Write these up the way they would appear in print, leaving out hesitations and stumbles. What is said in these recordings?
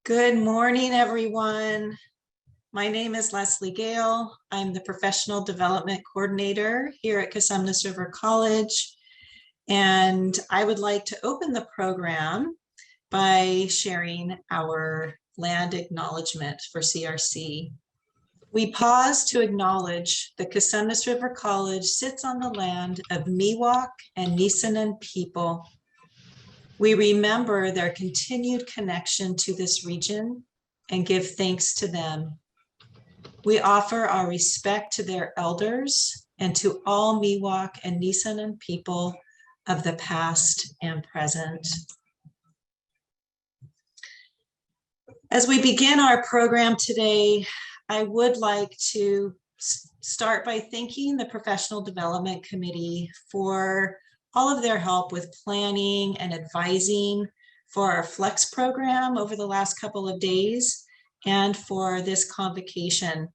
Good morning, everyone. My name is Leslie Gale. I'm the Professional Development Coordinator here at Cosumnes River College, and I would like to open the program by sharing our land acknowledgement for CRC. We pause to acknowledge that Cosumnes River College sits on the land of Miwok and Nisenan people. We remember their continued connection to this region and give thanks to them. We offer our respect to their elders and to all Miwok and Nisenan people of the past and present. As we begin our program today, I would like to start by thanking the Professional Development Committee for all of their help with planning and advising for our Flex program over the last couple of days and for this convocation.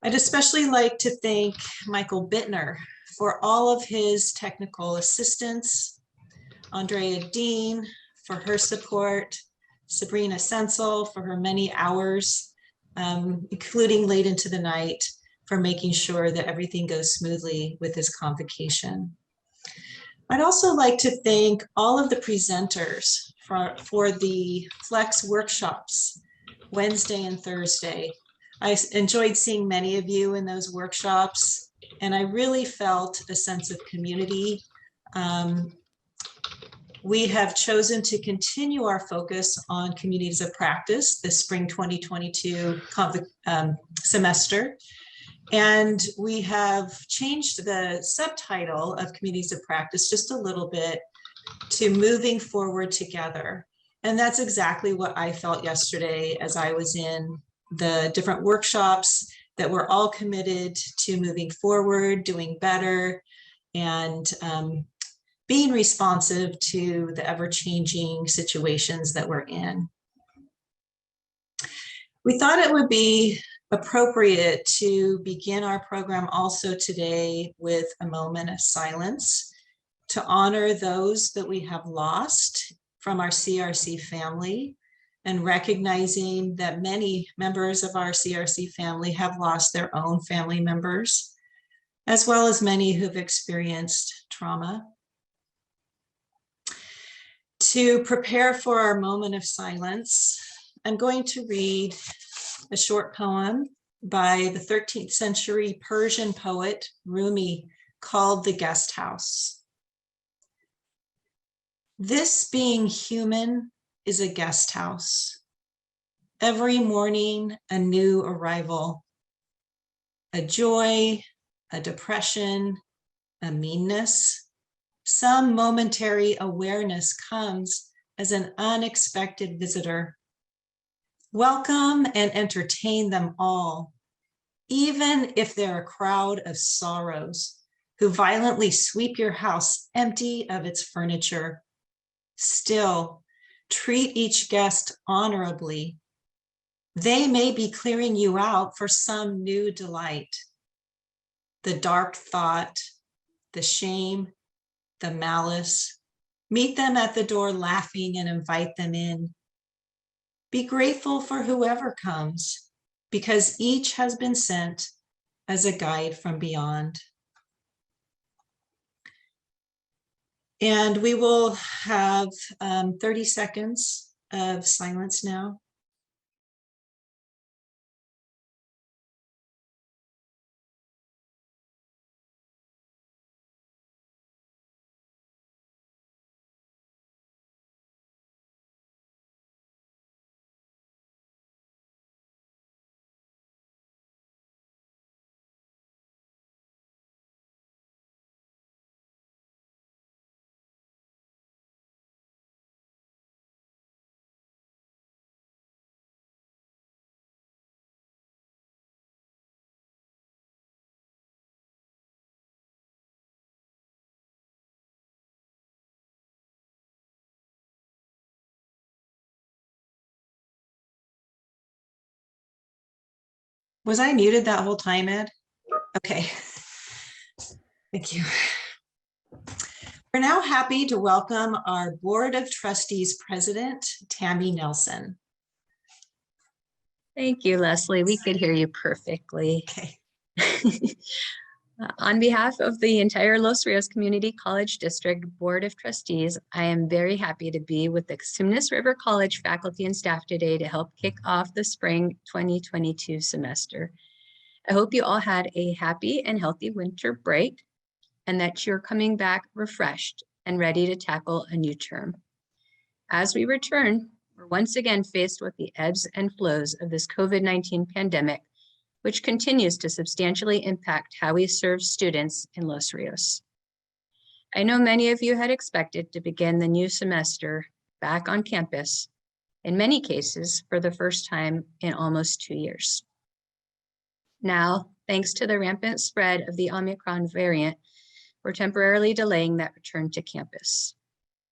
I'd especially like to thank Michael Bittner for all of his technical assistance, Andrea Dean for her support, Sabrina Sensel for her many hours, including late into the night, for making sure that everything goes smoothly with this convocation. I'd also like to thank all of the presenters for the Flex workshops, Wednesday and Thursday. I enjoyed seeing many of you in those workshops, and I really felt a sense of community. We have chosen to continue our focus on communities of practice this spring 2022 semester. And we have changed the subtitle of Communities of Practice just a little bit to Moving Forward Together. And that's exactly what I felt yesterday as I was in the different workshops, that we're all committed to moving forward, doing better, and being responsive to the ever-changing situations that we're in. We thought it would be appropriate to begin our program also today with a moment of silence to honor those that we have lost from our CRC family, and recognizing that many members of our CRC family have lost their own family members, as well as many who've experienced trauma. To prepare for our moment of silence, I'm going to read a short poem by the 13th century Persian poet Rumi called The Guest House. This being human is a guest house. Every morning, a new arrival, a joy, a depression, a meanness. Some momentary awareness comes as an unexpected visitor. Welcome and entertain them all, even if they're a crowd of sorrows who violently sweep your house empty of its furniture. Still, treat each guest honorably. They may be clearing you out for some new delight. The dark thought, the shame, the malice, meet them at the door laughing and invite them in. Be grateful for whoever comes, because each has been sent as a guide from beyond. And we will have 30 seconds of silence now. Was I muted that whole time, Ed? Okay. Thank you. We're now happy to welcome our Board of Trustees President, Tammy Nelson. Thank you, Leslie. We could hear you perfectly. Okay. On behalf of the entire Los Rios Community College District Board of Trustees, I am very happy to be with the Cosumnes River College faculty and staff today to help kick off the spring 2022 semester. I hope you all had a happy and healthy winter break and that you're coming back refreshed and ready to tackle a new term. As we return, we're once again faced with the ebbs and flows of this COVID-19 pandemic, which continues to substantially impact how we serve students in Los Rios. I know many of you had expected to begin the new semester back on campus, in many cases for the first time in almost 2 years. Now, thanks to the rampant spread of the Omicron variant, we're temporarily delaying that return to campus.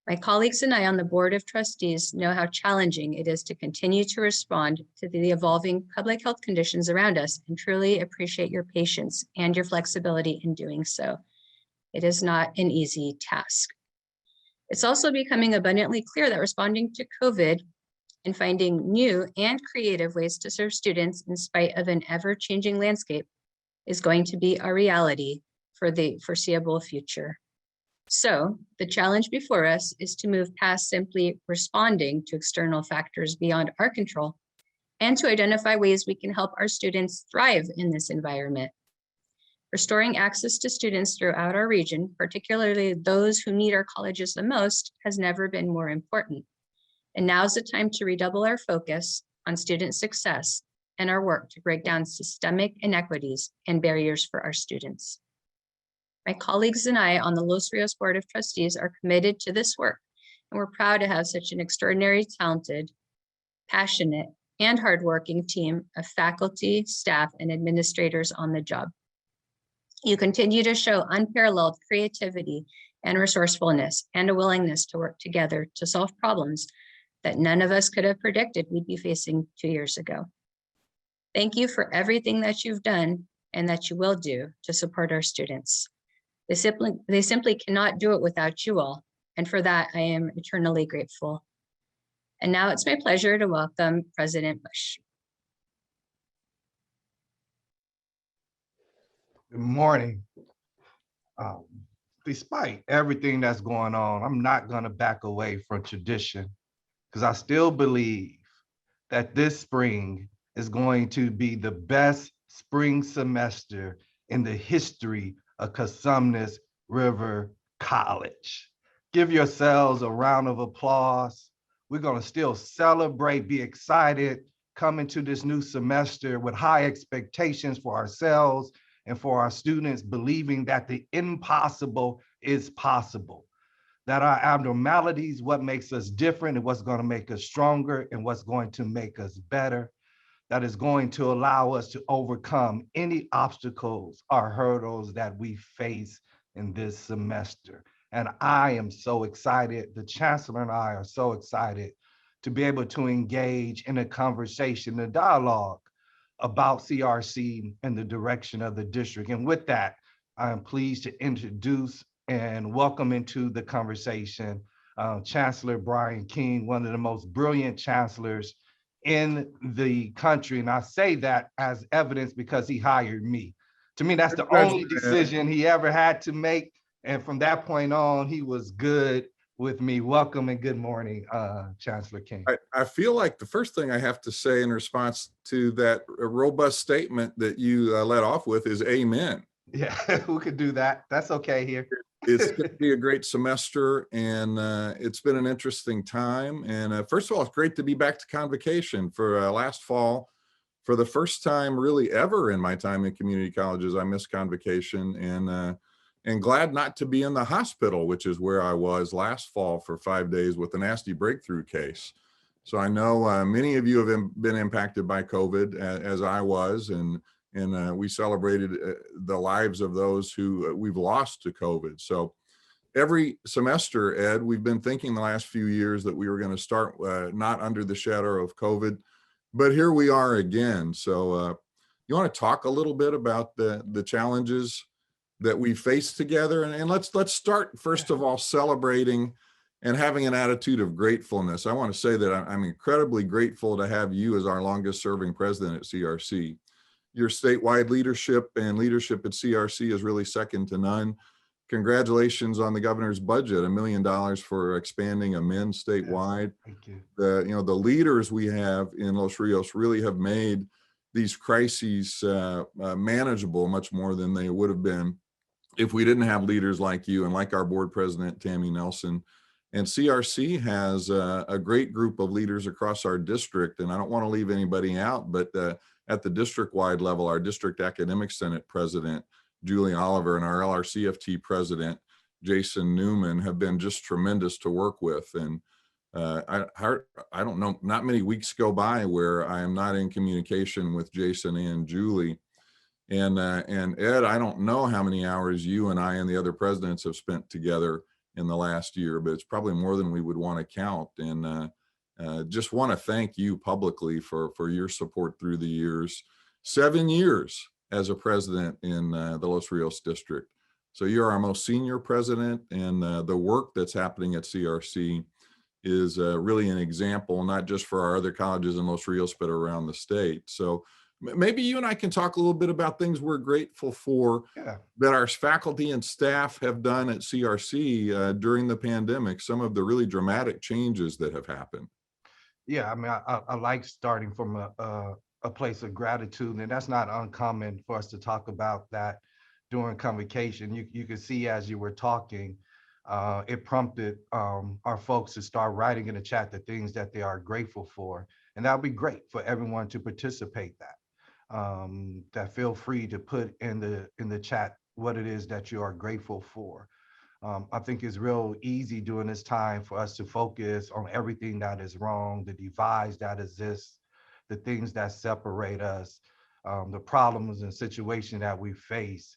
My colleagues and I on the Board of Trustees know how challenging it is to continue to respond to the evolving public health conditions around us and truly appreciate your patience and your flexibility in doing so. It is not an easy task. It's also becoming abundantly clear that responding to COVID and finding new and creative ways to serve students in spite of an ever-changing landscape is going to be a reality for the foreseeable future. So the challenge before us is to move past simply responding to external factors beyond our control and to identify ways we can help our students thrive in this environment. Restoring access to students throughout our region, particularly those who need our colleges the most, has never been more important. And now's the time to redouble our focus on student success and our work to break down systemic inequities and barriers for our students. My colleagues and I on the Los Rios Board of Trustees are committed to this work, and we're proud to have such an extraordinary, talented, passionate, and hardworking team of faculty, staff, and administrators on the job. You continue to show unparalleled creativity and resourcefulness and a willingness to work together to solve problems that none of us could have predicted we'd be facing 2 years ago. Thank you for everything that you've done and that you will do to support our students. They simply cannot do it without you all, and for that I am eternally grateful. And now it's my pleasure to welcome President Bush. Good morning. Despite everything that's going on, I'm not going to back away from tradition because I still believe that this spring is going to be the best spring semester in the history of Cosumnes River College. Give yourselves a round of applause. We're going to still celebrate, be excited, come into this new semester with high expectations for ourselves and for our students, believing that the impossible is possible, that our abnormalities, what makes us different and what's going to make us stronger and what's going to make us better, that is going to allow us to overcome any obstacles or hurdles that we face in this semester. And I am so excited, the Chancellor and I are so excited to be able to engage in a conversation, a dialogue about CRC and the direction of the district. And with that, I am pleased to introduce and welcome into the conversation Chancellor Brian King, one of the most brilliant chancellors in the country. And I say that as evidence because he hired me. To me, that's the only decision he ever had to make. And from that point on, he was good with me. Welcome and good morning, Chancellor King. I feel like the first thing I have to say in response to that robust statement that you led off with is amen. Yeah, who could do that? That's okay here. It's going to be a great semester, and it's been an interesting time. And first of all, it's great to be back to Convocation. For last fall, for the first time really ever in my time in community colleges, I missed Convocation, and glad not to be in the hospital, which is where I was last fall for 5 days with a nasty breakthrough case. So I know many of you have been impacted by COVID, as I was, and we celebrated the lives of those who we've lost to COVID. So every semester, Ed, we've been thinking the last few years that we were going to start not under the shadow of COVID, but here we are again. So you want to talk a little bit about the challenges that we face together. And let's start first of all celebrating and having an attitude of gratefulness. I want to say that I'm incredibly grateful to have you as our longest serving president at CRC. Your statewide leadership and leadership at CRC is really second to none. Congratulations on the governor's budget, $1 million for expanding AMEN statewide. Thank you. The leaders we have in Los Rios really have made these crises manageable much more than they would have been if we didn't have leaders like you and like our board president, Tammy Nelson. And CRC has a great group of leaders across our district. And I don't want to leave anybody out, but at the district-wide level, our district academic senate president, Julie Oliver, and our LRCFT president, Jason Newman, have been just tremendous to work with. And I don't know, not many weeks go by where I am not in communication with Jason and Julie. And Ed, I don't know how many hours you and I and the other presidents have spent together in the last year, but it's probably more than we would want to count. And just want to thank you publicly for your support through the years. 7 years as a president in the Los Rios district. So you're our most senior president, and the work that's happening at CRC is really an example, not just for our other colleges in Los Rios, but around the state. So maybe you and I can talk a little bit about things we're grateful for that our faculty and staff have done at CRC during the pandemic, some of the really dramatic changes that have happened. Yeah, I mean, I like starting from a place of gratitude, and that's not uncommon for us to talk about that during convocation. You can see as you were talking, it prompted our folks to start writing in the chat the things that they are grateful for, and that would be great for everyone to participate that. That feel free to put in the chat what it is that you are grateful for. I think it's real easy during this time for us to focus on everything that is wrong, the divides that exist, the things that separate us, the problems and situations that we face.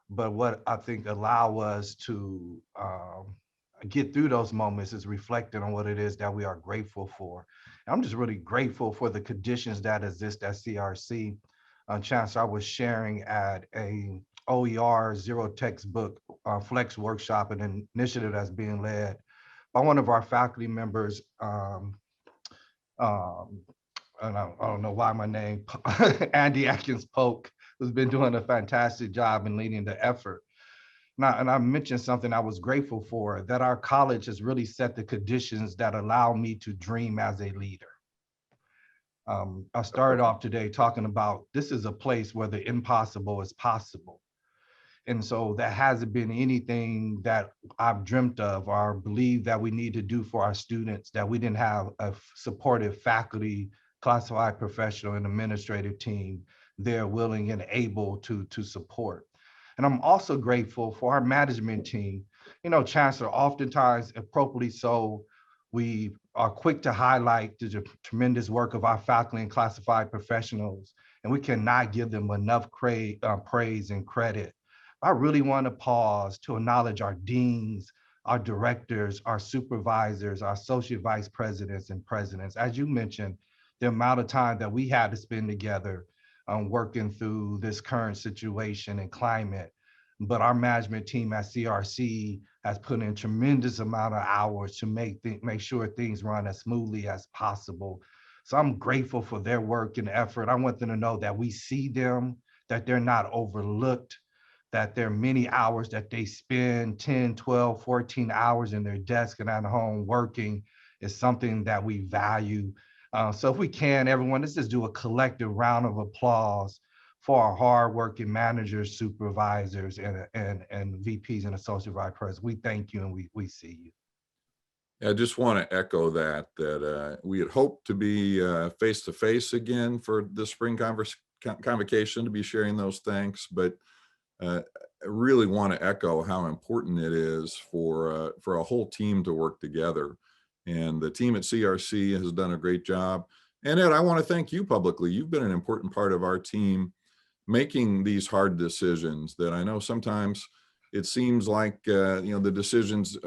But what I think allow us to get through those moments is reflecting on what it is that we are grateful for. And I'm just really grateful for the conditions that exist at CRC. Chancellor, I was sharing at a OER Zero Textbook Flex workshop, an initiative that's being led by one of our faculty members. And I don't know why my name, Andy Atkins Polk, who's been doing a fantastic job in leading the effort. Now, and I mentioned something I was grateful for, that our college has really set the conditions that allow me to dream as a leader. I started off today talking about this is a place where the impossible is possible. And so that hasn't been anything that I've dreamt of or believed that we need to do for our students, that we didn't have a supportive faculty, classified professional, and administrative team there willing and able to support. And I'm also grateful for our management team. You know, Chancellor, oftentimes, appropriately so, we are quick to highlight the tremendous work of our faculty and classified professionals, and we cannot give them enough praise and credit. I really want to pause to acknowledge our deans, our directors, our supervisors, our associate vice presidents and presidents. As you mentioned, the amount of time that we had to spend together working through this current situation and climate. But our management team at CRC has put in tremendous amount of hours to make sure things run as smoothly as possible. So I'm grateful for their work and effort. I want them to know that we see them, that they're not overlooked, that there are many hours that they spend, 10, 12, 14 hours in their desk and at home working is something that we value. So if we can, everyone, let's just do a collective round of applause for our hardworking managers, supervisors, and VPs and associate vice presidents. We thank you and we see you. I just want to echo that we had hoped to be face-to-face again for the spring convocation to be sharing those thanks, but I really want to echo how important it is for a whole team to work together. And the team at CRC has done a great job. And Ed, I want to thank you publicly. You've been an important part of our team making these hard decisions that I know sometimes it seems like, the decisions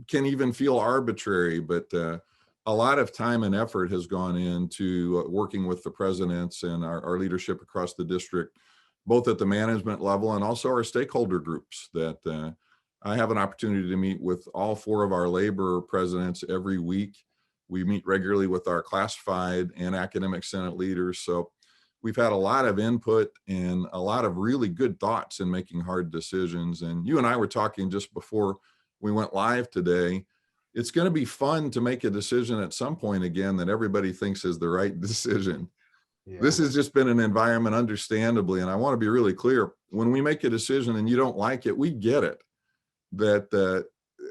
can even feel arbitrary, but a lot of time and effort has gone into working with the presidents and our leadership across the district both at the management level and also our stakeholder groups that I have an opportunity to meet with all 4 of our labor presidents every week. We meet regularly with our classified and academic senate leaders. So we've had a lot of input and a lot of really good thoughts in making hard decisions. And you and I were talking just before we went live today. It's going to be fun to make a decision at some point again that everybody thinks is the right decision. Yeah. This has just been an environment, understandably, and I want to be really clear. When we make a decision and you don't like it, we get it. That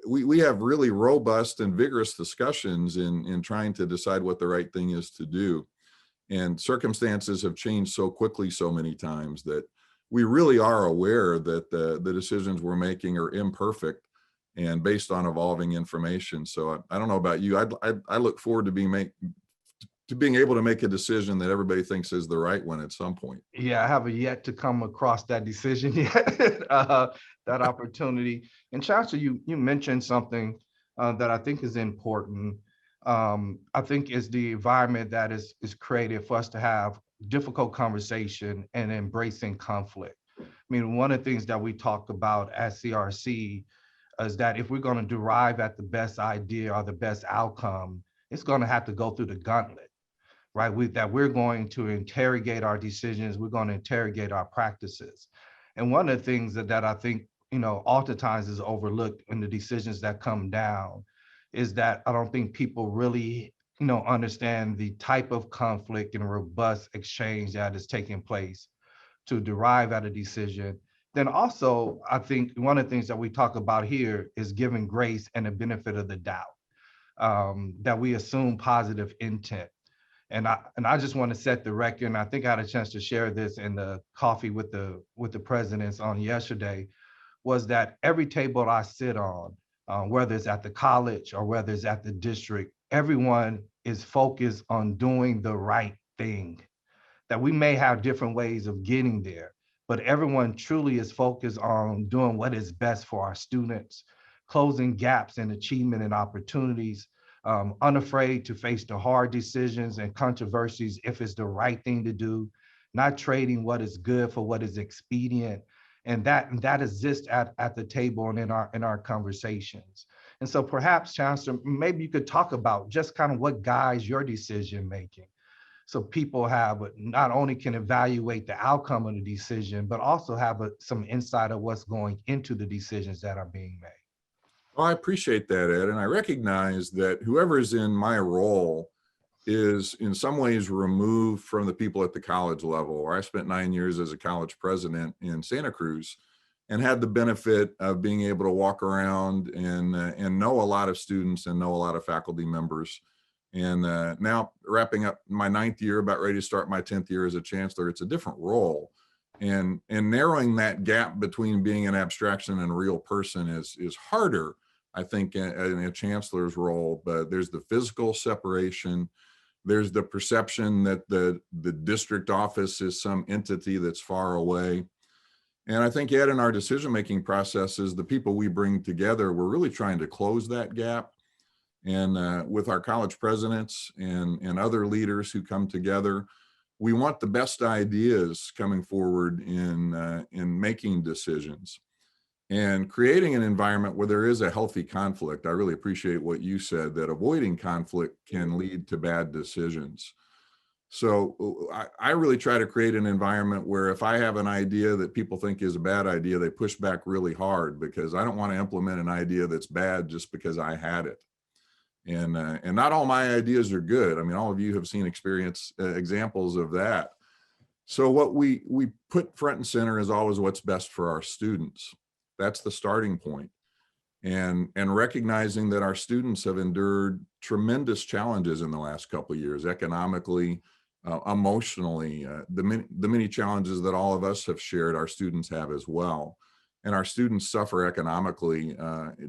we have really robust and vigorous discussions in trying to decide what the right thing is to do. And circumstances have changed so quickly so many times that we really are aware that the decisions we're making are imperfect and based on evolving information. So I don't know about you. I look forward to being able to make a decision that everybody thinks is the right one at some point. Yeah, I haven't yet to come across that decision yet, that opportunity. And Chancellor, you mentioned something that I think is important. I think is the environment that is created for us to have difficult conversation and embracing conflict. I mean, one of the things that we talk about at CRC is that if we're going to derive at the best idea or the best outcome, it's going to have to go through the gauntlet, right? That we're going to interrogate our decisions, we're going to interrogate our practices. And one of the things that I think, oftentimes is overlooked in the decisions that come down is that I don't think people really, understand the type of conflict and robust exchange that is taking place to derive at a decision. Then also, I think one of the things that we talk about here is giving grace and the benefit of the doubt, that we assume positive intent. And I just want to set the record, and I think I had a chance to share this in the coffee with the presidents on yesterday, was that every table I sit on, whether it's at the college or whether it's at the district, everyone is focused on doing the right thing. That we may have different ways of getting there, but everyone truly is focused on doing what is best for our students, closing gaps in achievement and opportunities, unafraid to face the hard decisions and controversies if it's the right thing to do, not trading what is good for what is expedient. And that exists at the table and in our conversations. And so perhaps, Chancellor, maybe you could talk about just kind of what guides your decision making, so people have not only can evaluate the outcome of the decision, but also have some insight of what's going into the decisions that are being made. Well, I appreciate that, Ed, and I recognize that whoever is in my role is in some ways removed from the people at the college level, where I spent 9 years as a college president in Santa Cruz and had the benefit of being able to walk around and know a lot of students and know a lot of faculty members. And now wrapping up my 9th year, about ready to start my 10th year as a chancellor, it's a different role. And narrowing that gap between being an abstraction and a real person is harder, I think, in a chancellor's role. But there's the physical separation. There's the perception that the district office is some entity that's far away. And I think, Ed, in our decision-making processes, the people we bring together, we're really trying to close that gap. And with our college presidents and other leaders who come together, we want the best ideas coming forward in making decisions and creating an environment where there is a healthy conflict. I really appreciate what you said, that avoiding conflict can lead to bad decisions. So I really try to create an environment where if I have an idea that people think is a bad idea, they push back really hard, because I don't want to implement an idea that's bad just because I had it. And not all my ideas are good. I mean, all of you have seen examples of that. So what we put front and center is always what's best for our students. That's the starting point. And recognizing that our students have endured tremendous challenges in the last couple of years, economically, emotionally, the many challenges that all of us have shared, our students have as well. And our students suffer economically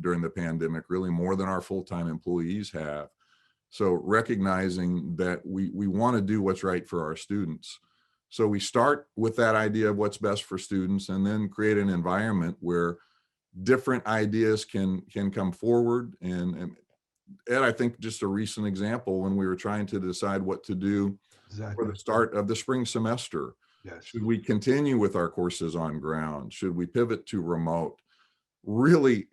during the pandemic, really more than our full-time employees have. So recognizing that we want to do what's right for our students. So we start with that idea of what's best for students, and then create an environment where different ideas can come forward. And Ed, I think just a recent example, when we were trying to decide what to do for the start of the spring semester. Yes. Should we continue with our courses on ground? Should we pivot to remote? Really,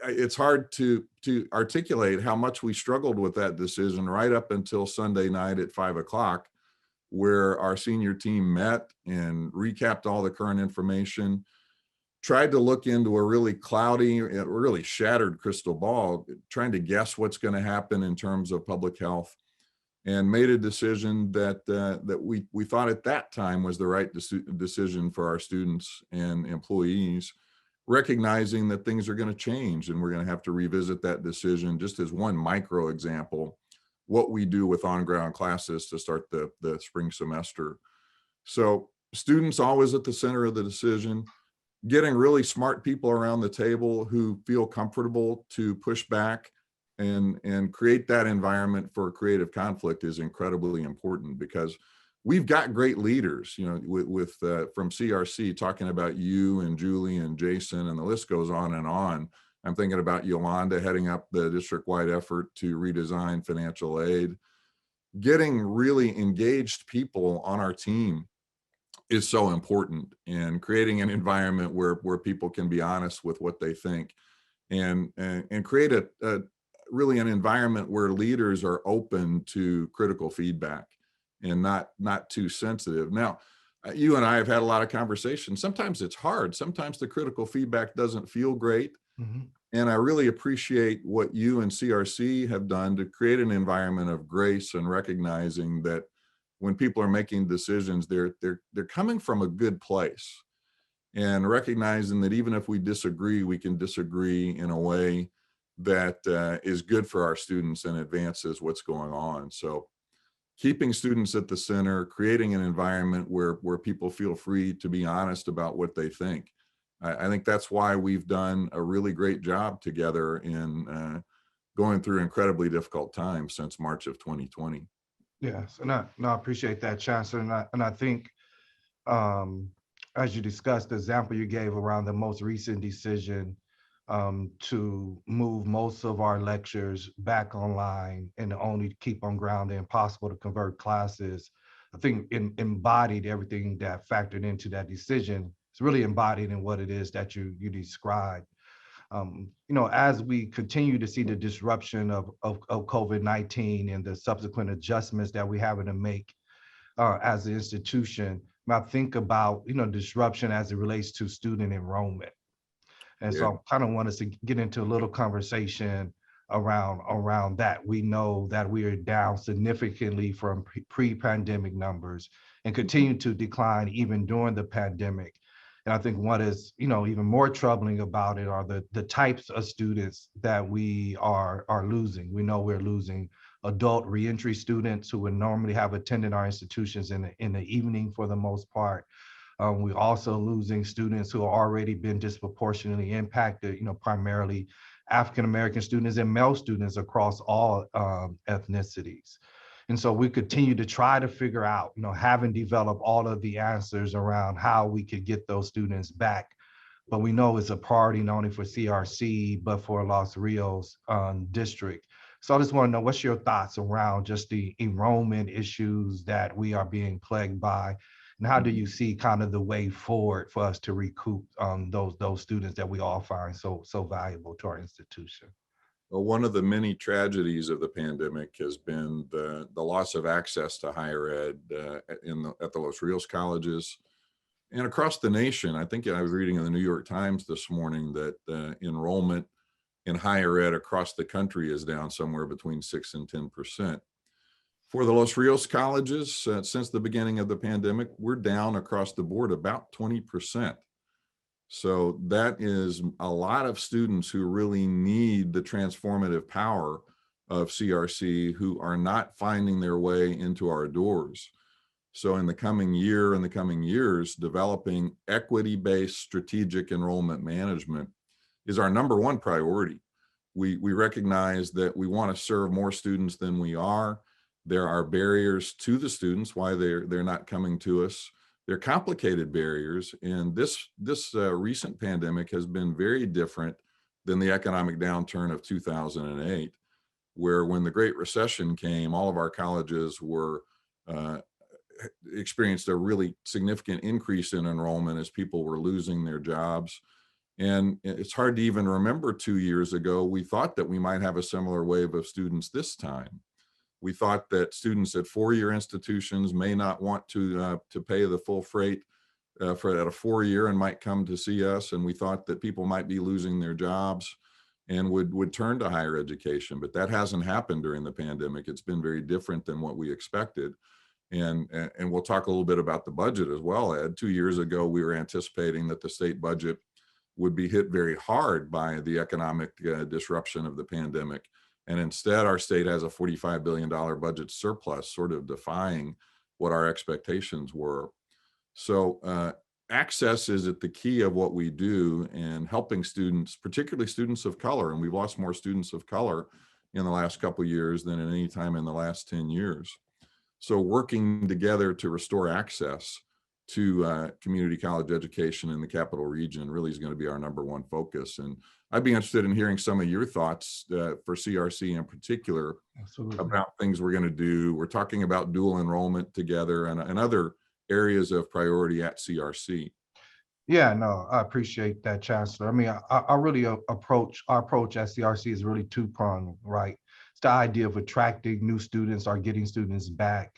it's hard to articulate how much we struggled with that decision right up until Sunday night at 5 o'clock, where our senior team met and recapped all the current information, tried to look into a really cloudy, really shattered crystal ball, trying to guess what's going to happen in terms of public health, and made a decision that that we thought at that time was the right decision for our students and employees, recognizing that things are going to change and we're going to have to revisit that decision. Just as one micro example, what we do with on-ground classes to start the spring semester. So students always at the center of the decision, getting really smart people around the table who feel comfortable to push back and create that environment for creative conflict is incredibly important, because we've got great leaders, you know, with from CRC, talking about you and Julie and Jason, and the list goes on and on. I'm thinking about Yolanda heading up the district-wide effort to redesign financial aid. Getting really engaged people on our team is so important, and creating an environment where people can be honest with what they think, and create a really an environment where leaders are open to critical feedback and not too sensitive. Now, you and I have had a lot of conversations. Sometimes it's hard. Sometimes the critical feedback doesn't feel great. Mhm. And I really appreciate what you and CRC have done to create an environment of grace and recognizing that when people are making decisions, they're coming from a good place, and recognizing that even if we disagree, we can disagree in a way that is good for our students and advances what's going on. So keeping students at the center, creating an environment where people feel free to be honest about what they think. I think that's why we've done a really great job together in going through incredibly difficult times since March of 2020. Yes, and I appreciate that, Chancellor, and I think as you discussed, the example you gave around the most recent decision to move most of our lectures back online and only keep on ground and impossible to convert classes, I think embodied everything that factored into that decision. It's really embodied in what it is that you described. You know, as we continue to see the disruption of COVID-19 and the subsequent adjustments that we having to make as an institution, I think about, you know, disruption as it relates to student enrollment. And so I kind of want us to get into a little conversation around that. We know that we are down significantly from pre-pandemic numbers and continue to decline even during the pandemic. And I think what is, you know, even more troubling about it are the types of students that we are losing. We know we're losing adult reentry students who would normally have attended our institutions in the evening for the most part. We're also losing students who have already been disproportionately impacted, you know, primarily African-American students and male students across all ethnicities. And so we continue to try to figure out, you know, having developed all of the answers around how we could get those students back. But we know it's a priority not only for CRC, but for Los Rios district. So I just want to know, what's your thoughts around just the enrollment issues that we are being plagued by? And how do you see kind of the way forward for us to recoup those students that we all find so valuable to our institution? Well, one of the many tragedies of the pandemic has been the loss of access to higher ed at the Los Rios colleges and across the nation. I think I was reading in the New York Times this morning that enrollment in higher ed across the country is down somewhere between 6 and 10%. For the Los Rios colleges, since the beginning of the pandemic, we're down across the board about 20%. So that is a lot of students who really need the transformative power of CRC who are not finding their way into our doors. So in the coming year and the coming years, developing equity-based strategic enrollment management is our #1 priority. We recognize that we want to serve more students than we are. There are barriers to the students, why they're not coming to us. They're complicated barriers, and this recent pandemic has been very different than the economic downturn of 2008, where when the Great Recession came, all of our colleges were experienced a really significant increase in enrollment as people were losing their jobs. And it's hard to even remember 2 years ago, we thought that we might have a similar wave of students this time. We thought that students at four-year institutions may not want to pay the full freight for at a 4-year and might come to see us. And we thought that people might be losing their jobs and would turn to higher education, but that hasn't happened during the pandemic. It's been very different than what we expected. And we'll talk a little bit about the budget as well, Ed. 2 years ago, we were anticipating that the state budget would be hit very hard by the economic disruption of the pandemic. And instead, our state has a $45 billion budget surplus, sort of defying what our expectations were. So access is at the key of what we do, and helping students, particularly students of color. And we've lost more students of color in the last couple of years than at any time in the last 10 years. So working together to restore access to community college education in the capital region really is going to be our #1 focus. And I'd be interested in hearing some of your thoughts for CRC in particular. Absolutely. About things we're going to do. We're talking about dual enrollment together and other areas of priority at CRC. Yeah, no, I appreciate that, Chancellor. I mean, I really our approach at CRC is really two-pronged, right? It's the idea of attracting new students or getting students back,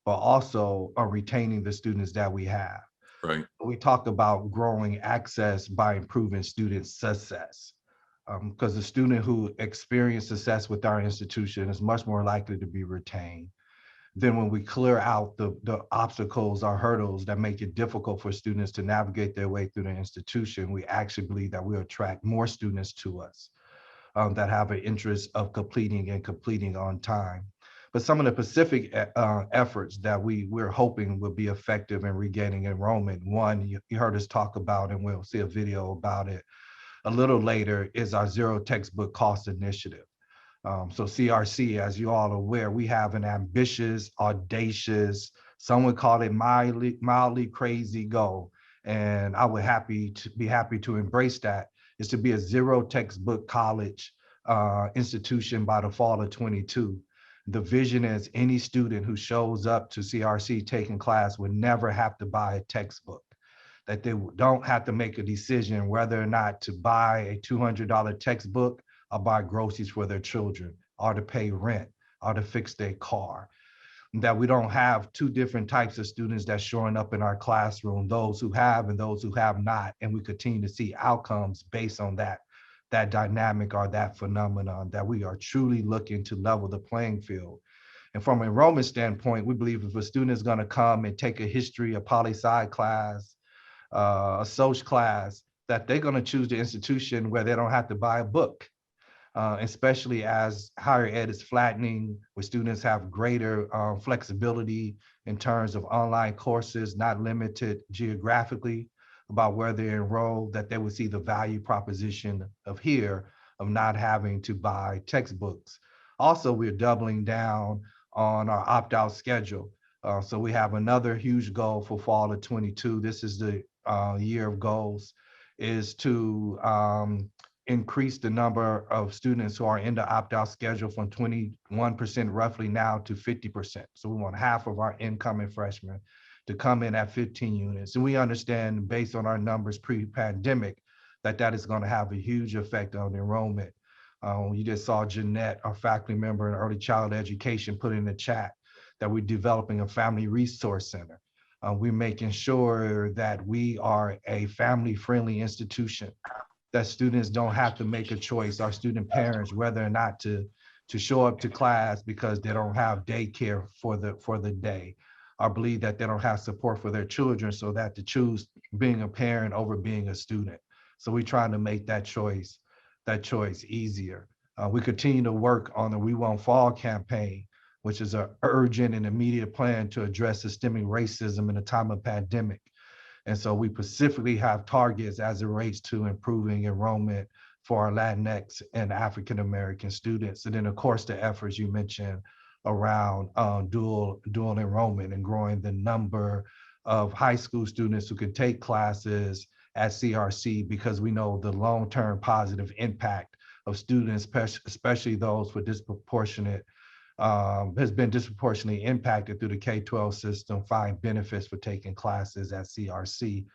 but also retaining the students that we have. Right. We talk about growing access by improving student success, because the student who experiences success with our institution is much more likely to be retained. Then when we clear out the obstacles or hurdles that make it difficult for students to navigate their way through the institution, we actually believe that we'll attract more students to us that have an interest of completing on time. But some of the specific efforts that we're hoping will be effective in regaining enrollment, one you heard us talk about, and we'll see a video about it a little later, is our zero textbook cost initiative. So CRC, as you all are aware, we have an ambitious, audacious, some would call it mildly crazy goal. And I would be happy to embrace that, is to be a zero textbook college institution by the fall of 22. The vision is any student who shows up to CRC taking class would never have to buy a textbook, that they don't have to make a decision whether or not to buy a $200 textbook or buy groceries for their children, or to pay rent, or to fix their car. That we don't have two different types of students that's showing up in our classroom, those who have and those who have not, and we continue to see outcomes based on that dynamic or that phenomenon, that we are truly looking to level the playing field. And from an enrollment standpoint, we believe if a student is going to come and take a history, a poli-sci class, a social class, that they're going to choose the institution where they don't have to buy a book. Especially as higher ed is flattening, where students have greater flexibility in terms of online courses, not limited geographically about where they enroll, that they would see the value proposition of not having to buy textbooks. Also, we're doubling down on our opt-out schedule. So we have another huge goal for fall of 22. This is the year of goals, is to increase the number of students who are in the opt-out schedule from 21% roughly now to 50%. So we want half of our incoming freshmen to come in at 15 units. And we understand, based on our numbers pre-pandemic, that is going to have a huge effect on enrollment. You just saw Jeanette, our faculty member in early childhood education, put in the chat that we're developing a family resource center. We're making sure that we are a family-friendly institution, that students don't have to make a choice, our student parents, whether or not to show up to class because they don't have daycare for the day, or believe that they don't have support for their children, so that to choose being a parent over being a student. So we're trying to make that choice easier. We continue to work on the We Won't Fall campaign, which is an urgent and immediate plan to address systemic racism in a time of pandemic. And so we specifically have targets as it relates to improving enrollment for our Latinx and African-American students. And then of course, the efforts you mentioned around dual enrollment and growing the number of high school students who can take classes at CRC, because we know the long-term positive impact of students, especially those with disproportionate has been disproportionately impacted through the K-12 system, find benefits for taking classes at CRC.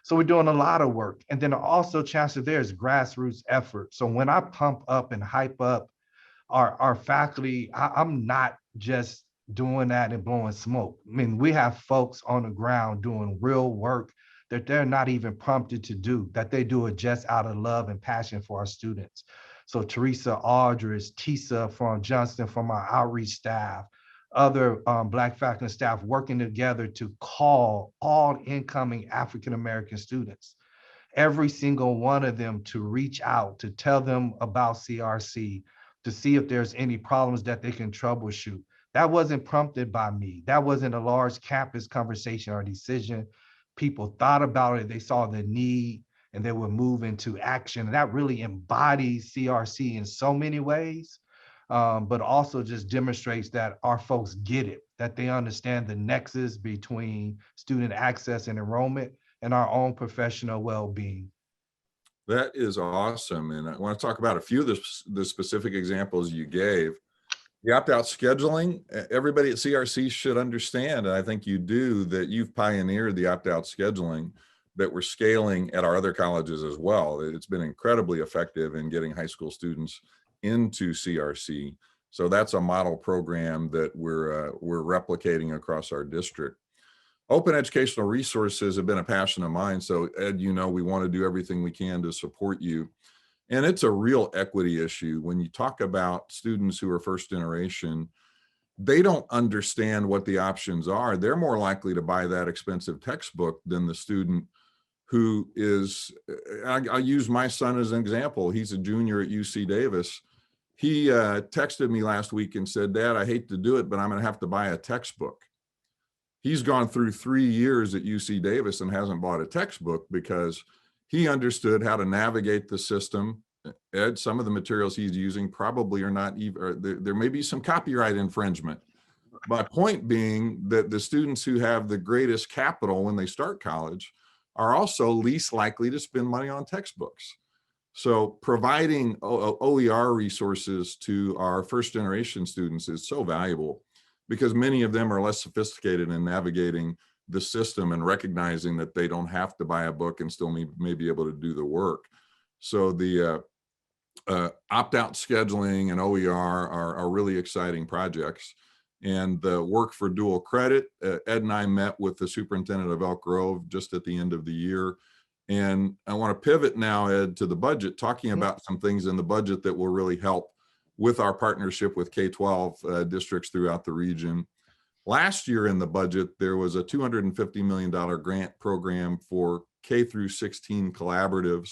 So we're doing a lot of work. And then also, Chancellor, there's grassroots effort. So when I pump up and hype up our faculty, I'm not just doing that and blowing smoke. I mean, we have folks on the ground doing real work that they're not even prompted to do, that they do it just out of love and passion for our students. So Teresa Aldridge, Tisa from Johnston from our outreach staff, other Black faculty and staff working together to call all incoming African-American students, every single one of them, to reach out, to tell them about CRC, to see if there's any problems that they can troubleshoot. That wasn't prompted by me. That wasn't a large campus conversation or decision. People thought about it, they saw the need, and they would move into action. And that really embodies CRC in so many ways, but also just demonstrates that our folks get it, that they understand the nexus between student access and enrollment and our own professional well-being. That is awesome. And I want to talk about a few of the specific examples you gave. The opt-out scheduling, everybody at CRC should understand, and I think you do, that you've pioneered the opt-out scheduling that we're scaling at our other colleges as well. It's been incredibly effective in getting high school students into CRC. So that's a model program that we're replicating across our district. Open educational resources have been a passion of mine. So Ed, you know, we want to do everything we can to support you. And it's a real equity issue. When you talk about students who are first generation, they don't understand what the options are. They're more likely to buy that expensive textbook than the student who is, I use my son as an example. He's a junior at UC Davis. He texted me last week and said, "Dad, I hate to do it, but I'm going to have to buy a textbook." He's gone through 3 years at UC Davis and hasn't bought a textbook because he understood how to navigate the system. Ed, some of the materials he's using probably are not even, or there may be some copyright infringement. My point being that the students who have the greatest capital when they start college are also least likely to spend money on textbooks. So providing OER resources to our first generation students is so valuable because many of them are less sophisticated in navigating the system and recognizing that they don't have to buy a book and still may be able to do the work. So the opt-out scheduling and OER are really exciting projects. And the work for dual credit, Ed and I met with the superintendent of Elk Grove just at the end of the year. And I want to pivot now, Ed, to the budget, talking about some things in the budget that will really help with our partnership with K-12 districts throughout the region. Last year in the budget, there was a $250 million grant program for K through 16 collaboratives.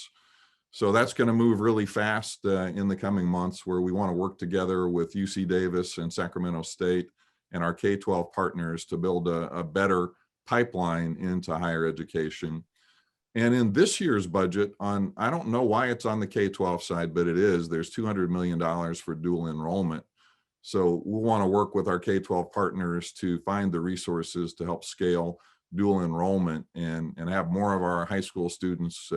So that's going to move really fast in the coming months, where we want to work together with UC Davis and Sacramento State and our K-12 partners to build a better pipeline into higher education. And in this year's budget, I don't know why it's on the K-12 side, but it is, there's $200 million for dual enrollment. So we'll want to work with our K-12 partners to find the resources to help scale dual enrollment and have more of our high school students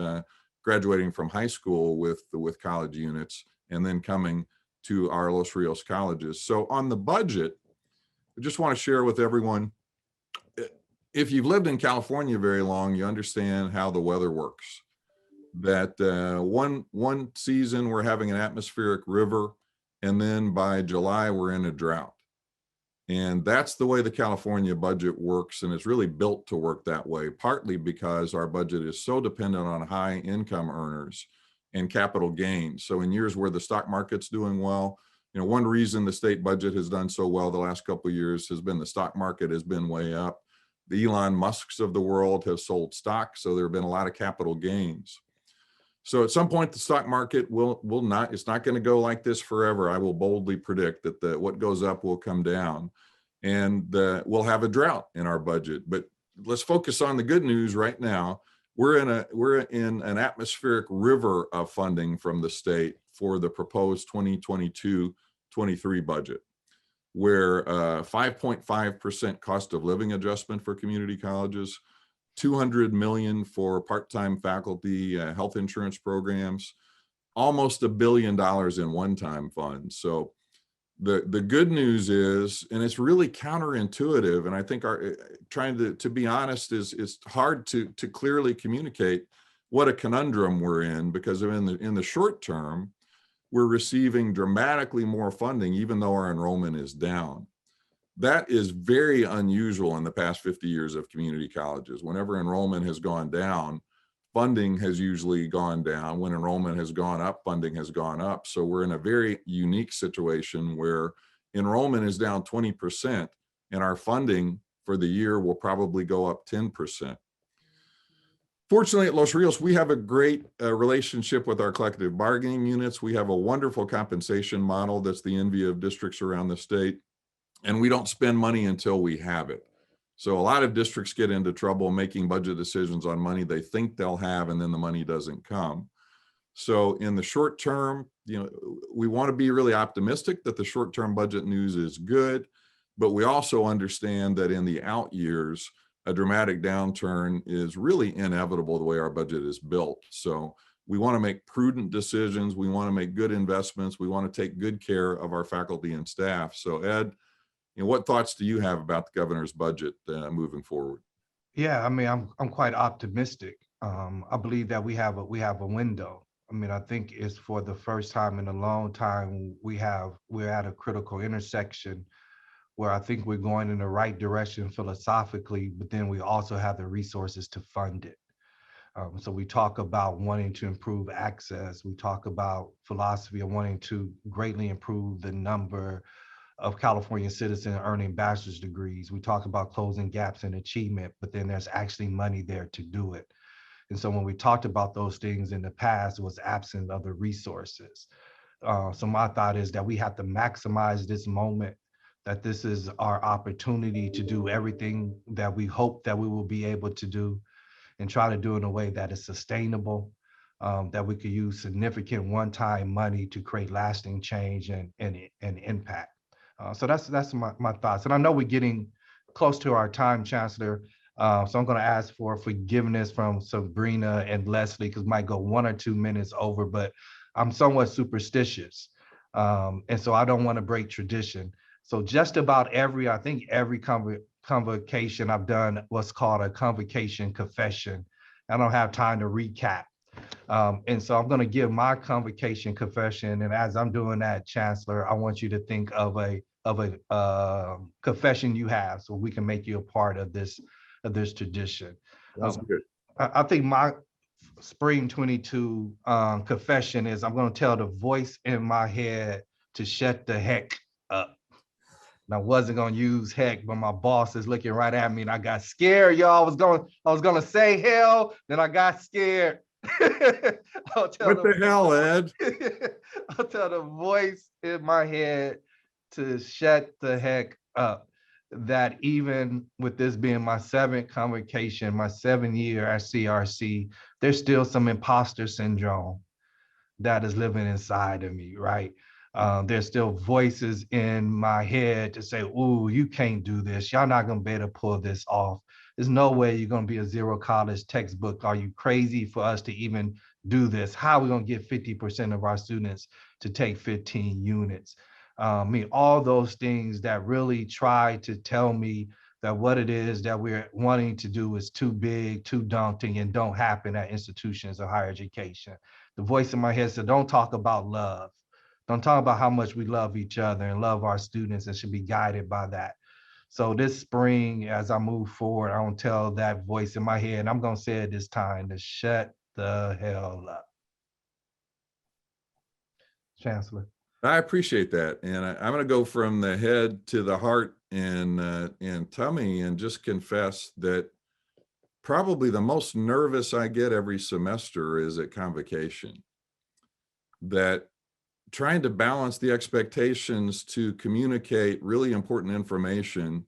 graduating from high school with college units and then coming to our Los Rios colleges. So on the budget, I just want to share with everyone, if you've lived in California very long, you understand how the weather works. That one season we're having an atmospheric river, and then by July we're in a drought. And that's the way the California budget works, and it's really built to work that way, partly because our budget is so dependent on high income earners and capital gains. So in years where the stock market's doing well, you know, one reason the state budget has done so well the last couple of years has been the stock market has been way up. The Elon Musks of the world have sold stock, so there have been a lot of capital gains. So at some point, the stock market will not, it's not going to go like this forever. I will boldly predict that what goes up will come down, and we'll have a drought in our budget. But let's focus on the good news right now. We're in an atmospheric river of funding from the state for the proposed 2022-23 budget, where 5.5% cost of living adjustment for community colleges, $200 million for part-time faculty health insurance programs, almost $1 billion in one-time funds. So The good news is, and it's really counterintuitive, and I think trying to be honest is hard to clearly communicate what a conundrum we're in, because in the short term, we're receiving dramatically more funding, even though our enrollment is down. That is very unusual in the past 50 years of community colleges. Whenever enrollment has gone down, funding has usually gone down. When enrollment has gone up, funding has gone up. So we're in a very unique situation where enrollment is down 20% and our funding for the year will probably go up 10%. Fortunately, at Los Rios, we have a great relationship with our collective bargaining units. We have a wonderful compensation model that's the envy of districts around the state, and we don't spend money until we have it. So a lot of districts get into trouble making budget decisions on money they think they'll have, and then the money doesn't come. So in the short term, we want to be really optimistic that the short-term budget news is good, but we also understand that in the out years, a dramatic downturn is really inevitable the way our budget is built. So we want to make prudent decisions. We want to make good investments. We want to take good care of our faculty and staff. So Ed, what thoughts do you have about the governor's budget moving forward? Yeah, I mean, I'm quite optimistic. I believe that we have a window. I mean, I think it's for the first time in a long time we're at a critical intersection where I think we're going in the right direction philosophically, but then we also have the resources to fund it. So we talk about wanting to improve access. We talk about philosophy of wanting to greatly improve the number of California citizens earning bachelor's degrees. We talk about closing gaps in achievement, but then there's actually money there to do it. And so when we talked about those things in the past, it was absent of the resources. So my thought is that we have to maximize this moment, that this is our opportunity to do everything that we hope that we will be able to do, and try to do it in a way that is sustainable, that we could use significant one-time money to create lasting change and impact. So that's my thoughts. And I know we're getting close to our time, Chancellor. So I'm going to ask for forgiveness from Sabrina and Leslie, because might go 1 or 2 minutes over, but I'm somewhat superstitious. And so I don't want to break tradition. So just about every convocation I've done what's called a convocation confession. I don't have time to recap. And so I'm going to give my convocation confession. And as I'm doing that, Chancellor, I want you to think of a confession you have, so we can make you a part of this tradition. That's good. I think my spring 22 confession is I'm going to tell the voice in my head to shut the heck up. And I wasn't going to use heck, but my boss is looking right at me and I got scared, y'all. I was going to say hell, then I got scared. What the hell, Ed? I'll tell the voice in my head to shut the heck up. That even with this being my 7th convocation, my 7th year at CRC, there's still some imposter syndrome that is living inside of me, right? There's still voices in my head to say, ooh, you can't do this. Y'all not gonna be able to pull this off. There's no way you're gonna be a zero college textbook. Are you crazy for us to even do this? How are we gonna get 50% of our students to take 15 units? I mean, all those things that really try to tell me that what it is that we're wanting to do is too big, too daunting, and don't happen at institutions of higher education. The voice in my head said, don't talk about love. Don't talk about how much we love each other and love our students and should be guided by that. So this spring, as I move forward, I want to tell that voice in my head, and I'm going to say it this time, to shut the hell up. Chancellor. I appreciate that. And I'm going to go from the head to the heart and tummy and just confess that probably the most nervous I get every semester is at convocation. That trying to balance the expectations to communicate really important information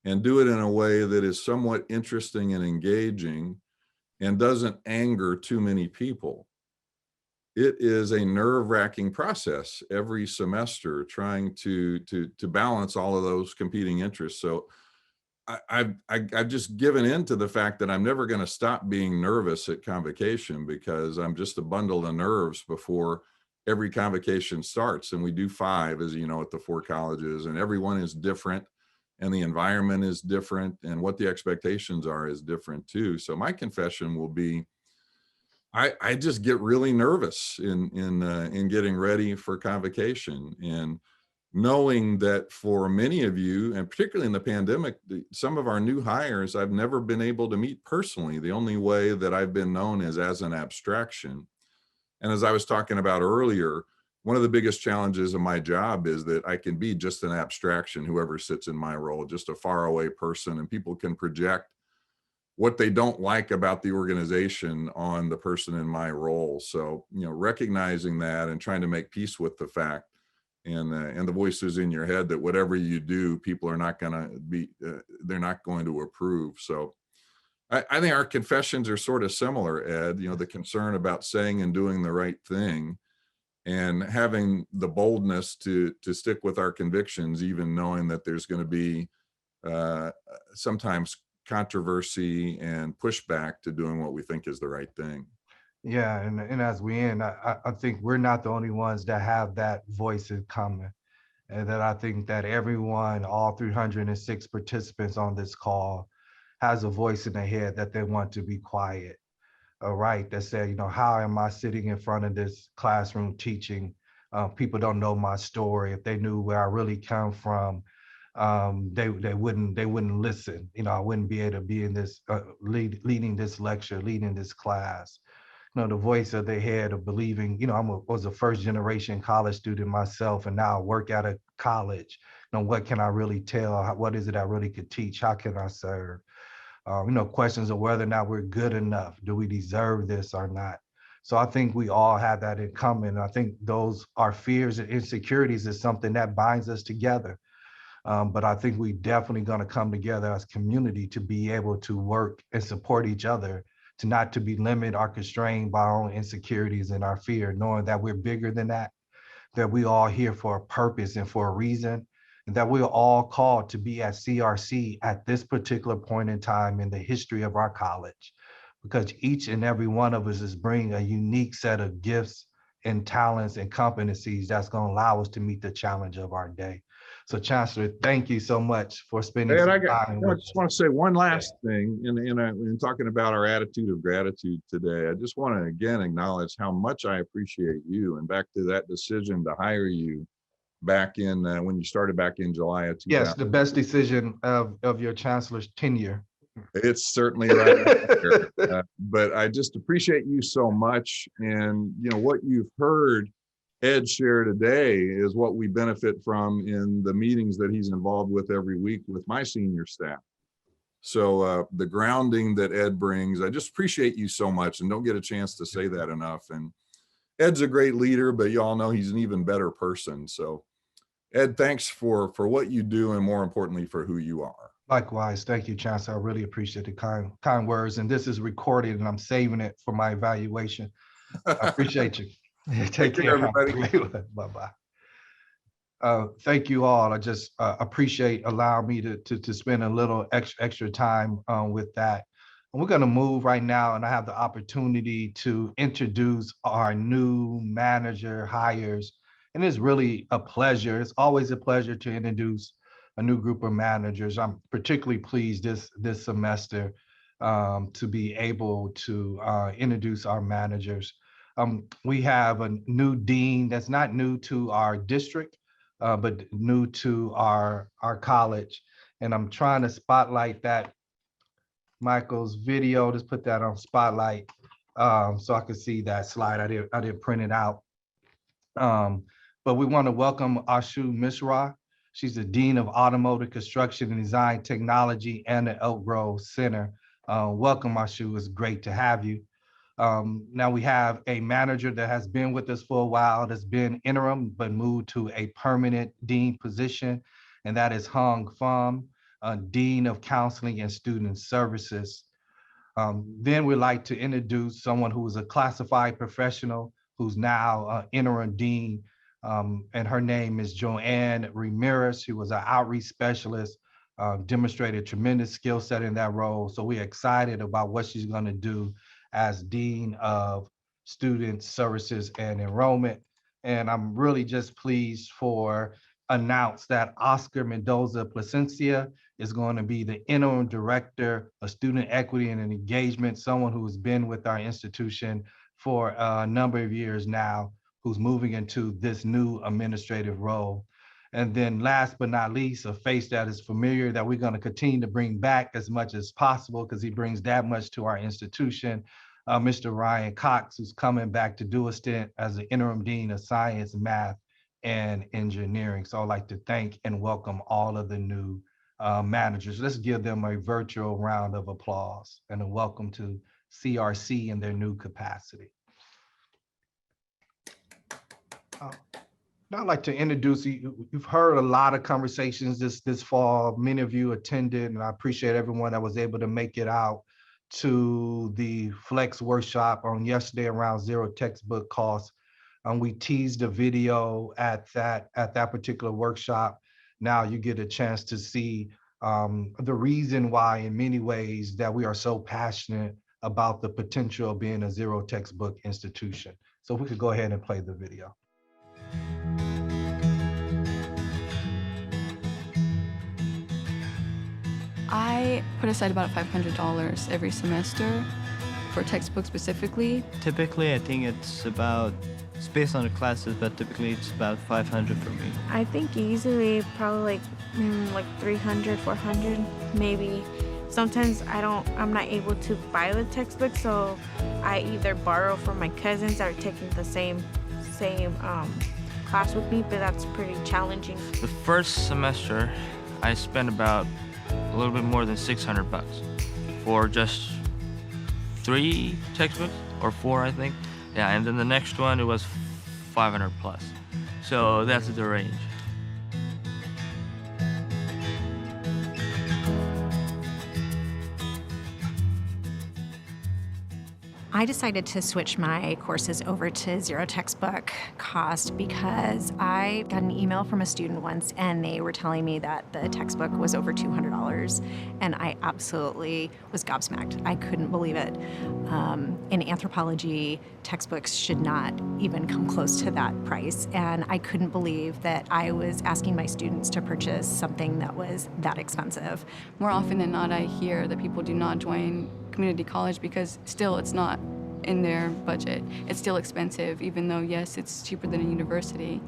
and do it in a way that is somewhat interesting and engaging and doesn't anger too many people. It is a nerve-wracking process every semester trying to balance all of those competing interests. So I've just given in to the fact that I'm never going to stop being nervous at convocation, because I'm just a bundle of nerves before every convocation starts, and we do 5, as you know, at the 4 colleges, and everyone is different, and the environment is different, and what the expectations are is different too. So my confession will be, I just get really nervous in getting ready for convocation, and knowing that for many of you, and particularly in the pandemic, some of our new hires I've never been able to meet personally. The only way that I've been known is as an abstraction. And as I was talking about earlier, one of the biggest challenges of my job is that I can be just an abstraction, whoever sits in my role, just a faraway person, and people can project what they don't like about the organization on the person in my role. So, recognizing that and trying to make peace with the fact, and the voices in your head that whatever you do, people are not going to be, they're not going to approve. So I think our confessions are sort of similar, Ed, the concern about saying and doing the right thing, and having the boldness to stick with our convictions, even knowing that there's going to be sometimes controversy and pushback to doing what we think is the right thing. Yeah, and as we end, I think we're not the only ones that have that voice in common. And that I think that everyone, all 306 participants on this call, has a voice in their head that they want to be quiet. All right, that said, how am I sitting in front of this classroom teaching? People don't know my story. If they knew where I really come from, they wouldn't listen. I wouldn't be able to be in this leading this lecture, leading this class. The voice of their head of believing, was a first generation college student myself, and now I work at a college. What can I really tell? What is it I really could teach? How can I serve? Questions of whether or not we're good enough. Do we deserve this or not? So I think we all have that in common. I think our fears and insecurities is something that binds us together. But I think we definitely going to come together as community to be able to work and support each other, to not to be limited or constrained by our own insecurities and our fear, knowing that we're bigger than that we all here for a purpose and for a reason, and that we're all called to be at CRC at this particular point in time in the history of our college, because each and every one of us is bringing a unique set of gifts and talents and competencies that's going to allow us to meet the challenge of our day. So Chancellor, thank you so much for spending some time. I just want to say one last thing in talking about our attitude of gratitude today. I just want to again acknowledge how much I appreciate you, and back to that decision to hire you back in when you started back in July of 2000. Yes, the best decision of your chancellor's tenure. It's certainly right. But I just appreciate you so much, and what you've heard Ed share today is what we benefit from in the meetings that he's involved with every week with my senior staff. So the grounding that Ed brings, I just appreciate you so much, and don't get a chance to say that enough. And Ed's a great leader, but you all know he's an even better person. So Ed, thanks for what you do, and more importantly, for who you are. Likewise. Thank you, Chancellor. I really appreciate the kind words. And this is recorded, and I'm saving it for my evaluation. I appreciate you. Take care, everybody. Bye-bye. Thank you all. I just appreciate allowing me to spend a little extra time with that. And we're going to move right now, and I have the opportunity to introduce our new manager hires. And it's really a pleasure. It's always a pleasure to introduce a new group of managers. I'm particularly pleased this semester to be able to introduce our managers. We have a new dean that's not new to our district, but new to our college. And I'm trying to spotlight that Michael's video. Just put that on spotlight so I could see that slide. I didn't print it out. But we want to welcome Ashu Mishra. She's the Dean of Automotive Construction and Design Technology and the Elk Grove Center. Welcome, Ashu. It's great to have you. Now we have a manager that has been with us for a while, that's been interim, but moved to a permanent dean position, and that is Hong Pham, Dean of Counseling and Student Services. Then we'd like to introduce someone who is a classified professional who's now interim dean, and her name is Joanne Ramirez, who was an outreach specialist, demonstrated tremendous skill set in that role. So we're excited about what she's going to do as Dean of Student Services and Enrollment. And I'm really just pleased for announce that Oscar Mendoza Placencia is going to be the interim director of student equity and engagement, someone who has been with our institution for a number of years now, who's moving into this new administrative role. And then last but not least, a face that is familiar that we're going to continue to bring back as much as possible because he brings that much to our institution, Mr. Ryan Cox, who's coming back to do a stint as the interim dean of science, math, and engineering. So I'd like to thank and welcome all of the new managers. Let's give them a virtual round of applause and a welcome to CRC in their new capacity. Now I'd like to introduce you. You've heard a lot of conversations this fall. Many of you attended, and I appreciate everyone that was able to make it out to the Flex workshop on yesterday around zero textbook costs. We teased a video at that particular workshop. Now you get a chance to see the reason why, in many ways, that we are so passionate about the potential of being a zero textbook institution. So if we could go ahead and play the video. I put aside about $500 every semester for textbooks specifically. Typically, I think it's based on the classes, but typically it's about 500 for me. I think easily probably like 300, 400, maybe. Sometimes I'm not able to buy the textbook, so I either borrow from my cousins that are taking the same class with me, but that's pretty challenging. The first semester, I spent about a little bit more than $600 for just 3 textbooks, or 4, I think. Yeah, and then the next one, it was 500 plus. So that's the range. I decided to switch my courses over to zero textbook cost because I got an email from a student once and they were telling me that the textbook was over $200, and I absolutely was gobsmacked. I couldn't believe it. In anthropology, textbooks should not even come close to that price, and I couldn't believe that I was asking my students to purchase something that was that expensive. More often than not, I hear that people do not join community college because still it's not in their budget. It's still expensive, even though, yes, it's cheaper than a university.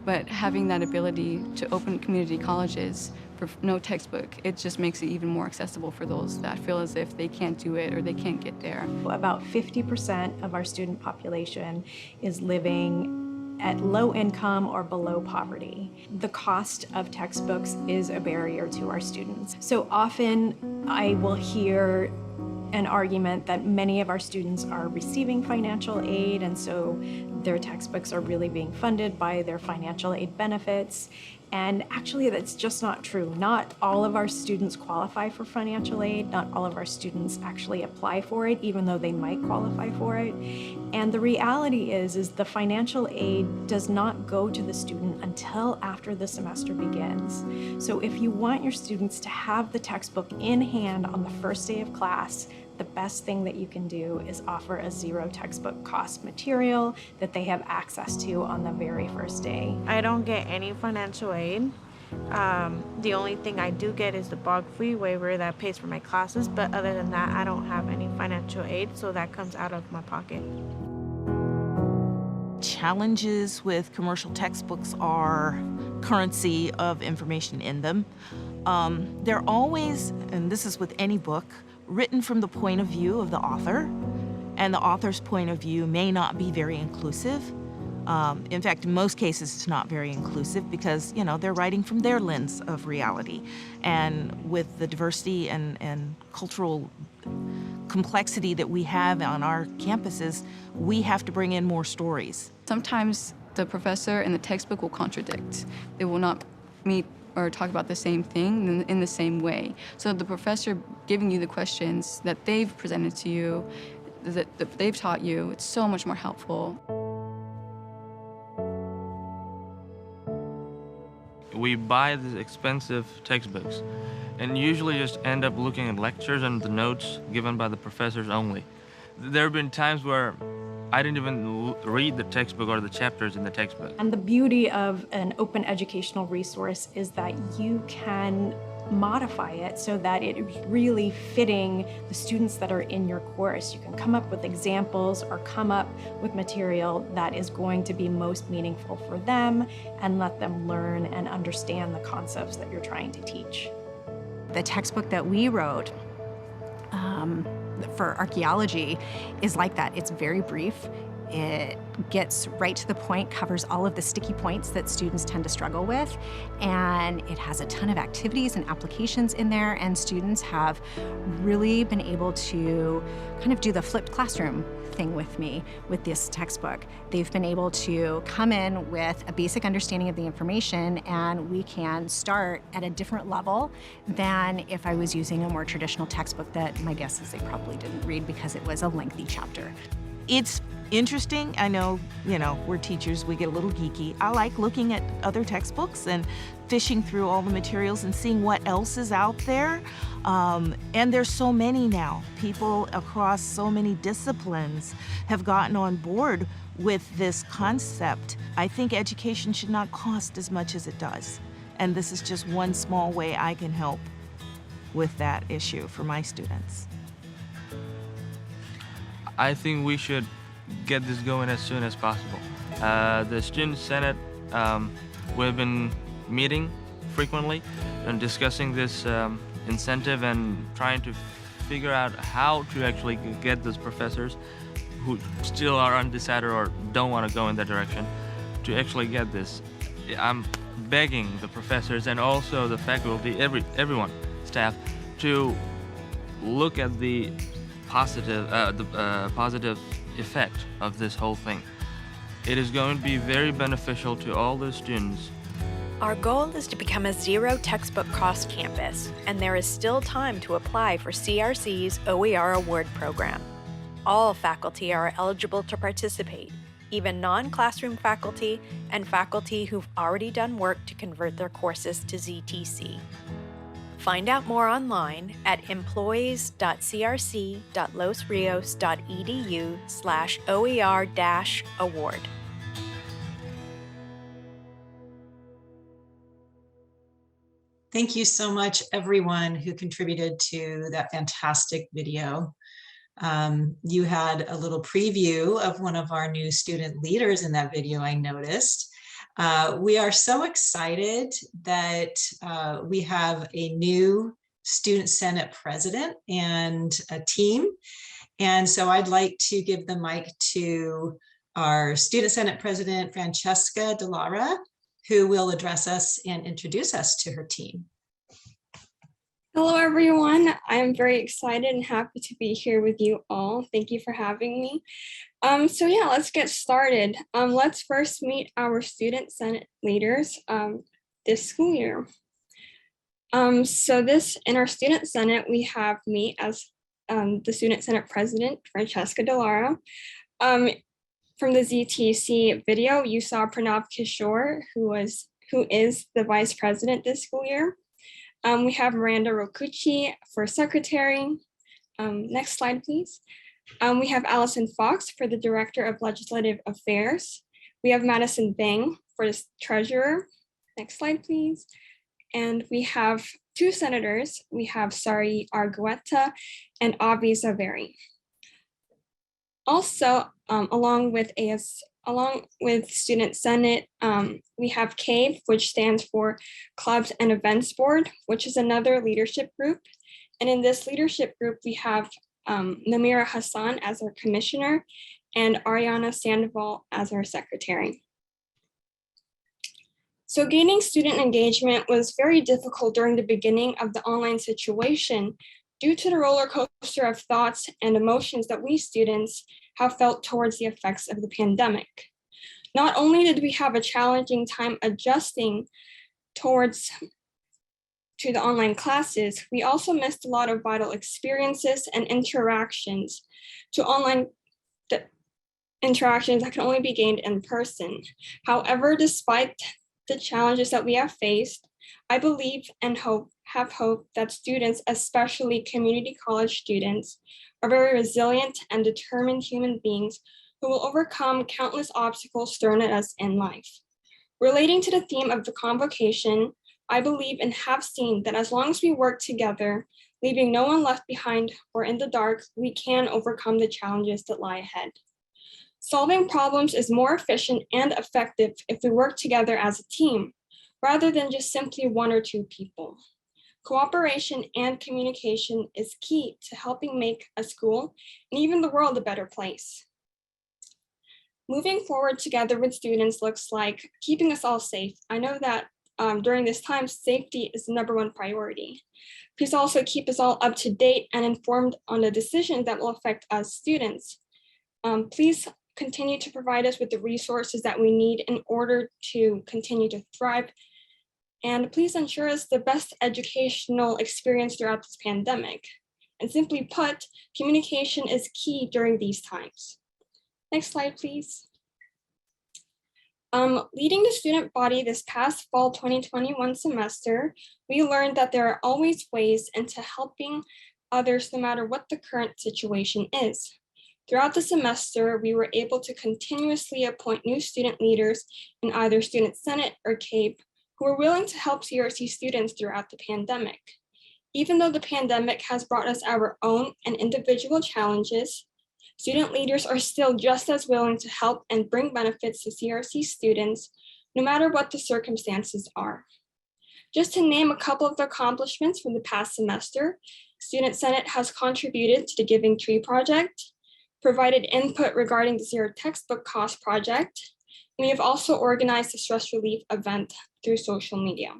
But having that ability to open community colleges for no textbook, it just makes it even more accessible for those that feel as if they can't do it or they can't get there. About 50% of our student population is living at low income or below poverty. The cost of textbooks is a barrier to our students. So often I will hear an argument that many of our students are receiving financial aid, and so their textbooks are really being funded by their financial aid benefits. And actually, that's just not true. Not all of our students qualify for financial aid. Not all of our students actually apply for it, even though they might qualify for it. And the reality is the financial aid does not go to the student until after the semester begins. So if you want your students to have the textbook in hand on the first day of class, the best thing that you can do is offer a zero textbook cost material that they have access to on the very first day. I don't get any financial aid. The only thing I do get is the bog fee waiver that pays for my classes, but other than that, I don't have any financial aid, so that comes out of my pocket. Challenges with commercial textbooks are currency of information in them. They're always, and this is with any book, written from the point of view of the author, and the author's point of view may not be very inclusive. In fact, in most cases, it's not very inclusive because, you know, they're writing from their lens of reality. And with the diversity and cultural complexity that we have on our campuses, we have to bring in more stories. Sometimes the professor and the textbook will contradict. They will not meet or talk about the same thing in the same way. So the professor giving you the questions that they've presented to you, that they've taught you, it's so much more helpful. We buy the expensive textbooks and usually just end up looking at lectures and the notes given by the professors only. There have been times where I didn't even read the textbook or the chapters in the textbook. And the beauty of an open educational resource is that you can modify it so that it is really fitting the students that are in your course. You can come up with examples or come up with material that is going to be most meaningful for them and let them learn and understand the concepts that you're trying to teach. The textbook that we wrote for archaeology is like that. It's very brief. It gets right to the point, covers all of the sticky points that students tend to struggle with, and it has a ton of activities and applications in there, and students have really been able to kind of do the flipped classroom thing with me with this textbook. They've been able to come in with a basic understanding of the information, and we can start at a different level than if I was using a more traditional textbook that my guess is they probably didn't read because it was a lengthy chapter. It's interesting. I know, we're teachers, we get a little geeky. I like looking at other textbooks and fishing through all the materials and seeing what else is out there. And there's so many now. People across so many disciplines have gotten on board with this concept. I think education should not cost as much as it does. And this is just one small way I can help with that issue for my students. I think we should get this going as soon as possible. The Student Senate, we've been meeting frequently and discussing this incentive and trying to figure out how to actually get those professors who still are undecided or don't want to go in that direction to actually get this. I'm begging the professors and also the faculty, everyone, staff, to look at the positive effect of this whole thing. It is going to be very beneficial to all the students. Our goal is to become a zero textbook cost campus, and there is still time to apply for CRC's OER award program. All faculty are eligible to participate, even non-classroom faculty and faculty who've already done work to convert their courses to ZTC. Find out more online at employees.crc.losrios.edu/OER-award. Thank you so much, everyone who contributed to that fantastic video. You had a little preview of one of our new student leaders in that video, I noticed. We are so excited that we have a new Student Senate president and a team. And so I'd like to give the mic to our Student Senate president, Francesca Delara, who will address us and introduce us to her team. Hello, everyone. I'm very excited and happy to be here with you all. Thank you for having me. So yeah, let's get started. Let's first meet our Student Senate leaders this school year. So in our Student Senate, we have me as the Student Senate President, Francesca Delara. From the ZTC video, you saw Pranav Kishore, who is the Vice President this school year. We have Miranda Rokuchi for Secretary. Next slide, please. We have Allison Fox for the Director of Legislative Affairs. We have Madison Bang for the Treasurer. Next slide, please. And we have two senators. We have Sari Argueta and Avi Zaveri. Also, along with Student Senate, we have CAVE, which stands for Clubs and Events Board, which is another leadership group. And in this leadership group, we have Namira Hassan as our commissioner and Ariana Sandoval as our secretary. So gaining student engagement was very difficult during the beginning of the online situation due to the roller coaster of thoughts and emotions that we students have felt towards the effects of the pandemic. Not only did we have a challenging time adjusting to the online classes, we also missed a lot of vital experiences and interactions to online interactions that can only be gained in person. However, despite the challenges that we have faced, I believe and have hope that students, especially community college students, are very resilient and determined human beings who will overcome countless obstacles thrown at us in life. Relating to the theme of the Convocation, I believe and have seen that as long as we work together, leaving no one left behind or in the dark, we can overcome the challenges that lie ahead. Solving problems is more efficient and effective if we work together as a team, rather than just simply one or two people. Cooperation and communication is key to helping make a school and even the world a better place. Moving forward together with students looks like keeping us all safe. I know that during this time, safety is the #1 priority. Please also keep us all up to date and informed on the decisions that will affect us students. Please continue to provide us with the resources that we need in order to continue to thrive. And please ensure us the best educational experience throughout this pandemic. And simply put, communication is key during these times. Next slide, please. Leading the student body this past fall 2021 semester, we learned that there are always ways into helping others no matter what the current situation is. Throughout the semester, we were able to continuously appoint new student leaders in either Student Senate or CAPE who were willing to help CRC students throughout the pandemic. Even though the pandemic has brought us our own and individual challenges, student leaders are still just as willing to help and bring benefits to CRC students, no matter what the circumstances are. Just to name a couple of the accomplishments from the past semester, Student Senate has contributed to the Giving Tree Project, provided input regarding the Zero Textbook Cost Project, and we have also organized a stress relief event through social media.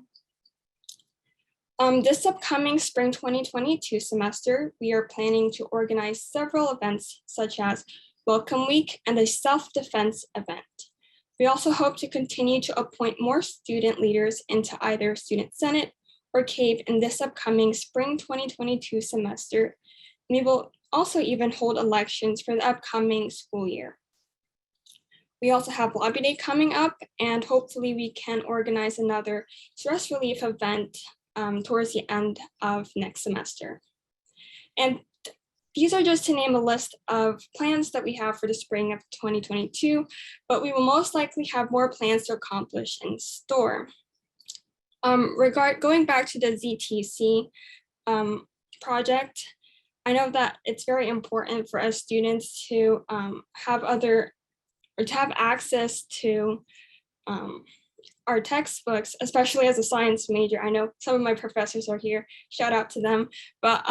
This upcoming spring 2022 semester, we are planning to organize several events such as Welcome Week and a self-defense event. We also hope to continue to appoint more student leaders into either Student Senate or CAPE in this upcoming spring 2022 semester. We will also even hold elections for the upcoming school year. We also have Lobby Day coming up, and hopefully we can organize another stress relief event towards the end of next semester. And these are just to name a list of plans that we have for the spring of 2022, but we will most likely have more plans to accomplish in store. Going back to the ZTC project, I know that it's very important for us students to have access to our textbooks, especially as a science major. I know some of my professors are here, shout out to them. But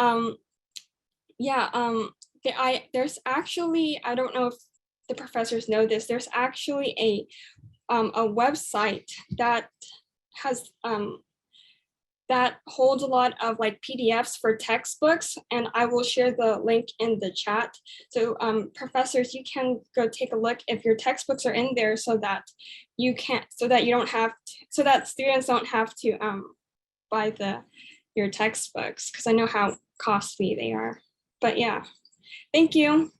there's actually, I don't know if the professors know this, there's actually a website that has that holds a lot of like PDFs for textbooks, and I will share the link in the chat. So professors, you can go take a look if your textbooks are in there, so that students don't have to buy your textbooks, because I know how costly they are. But yeah, thank you.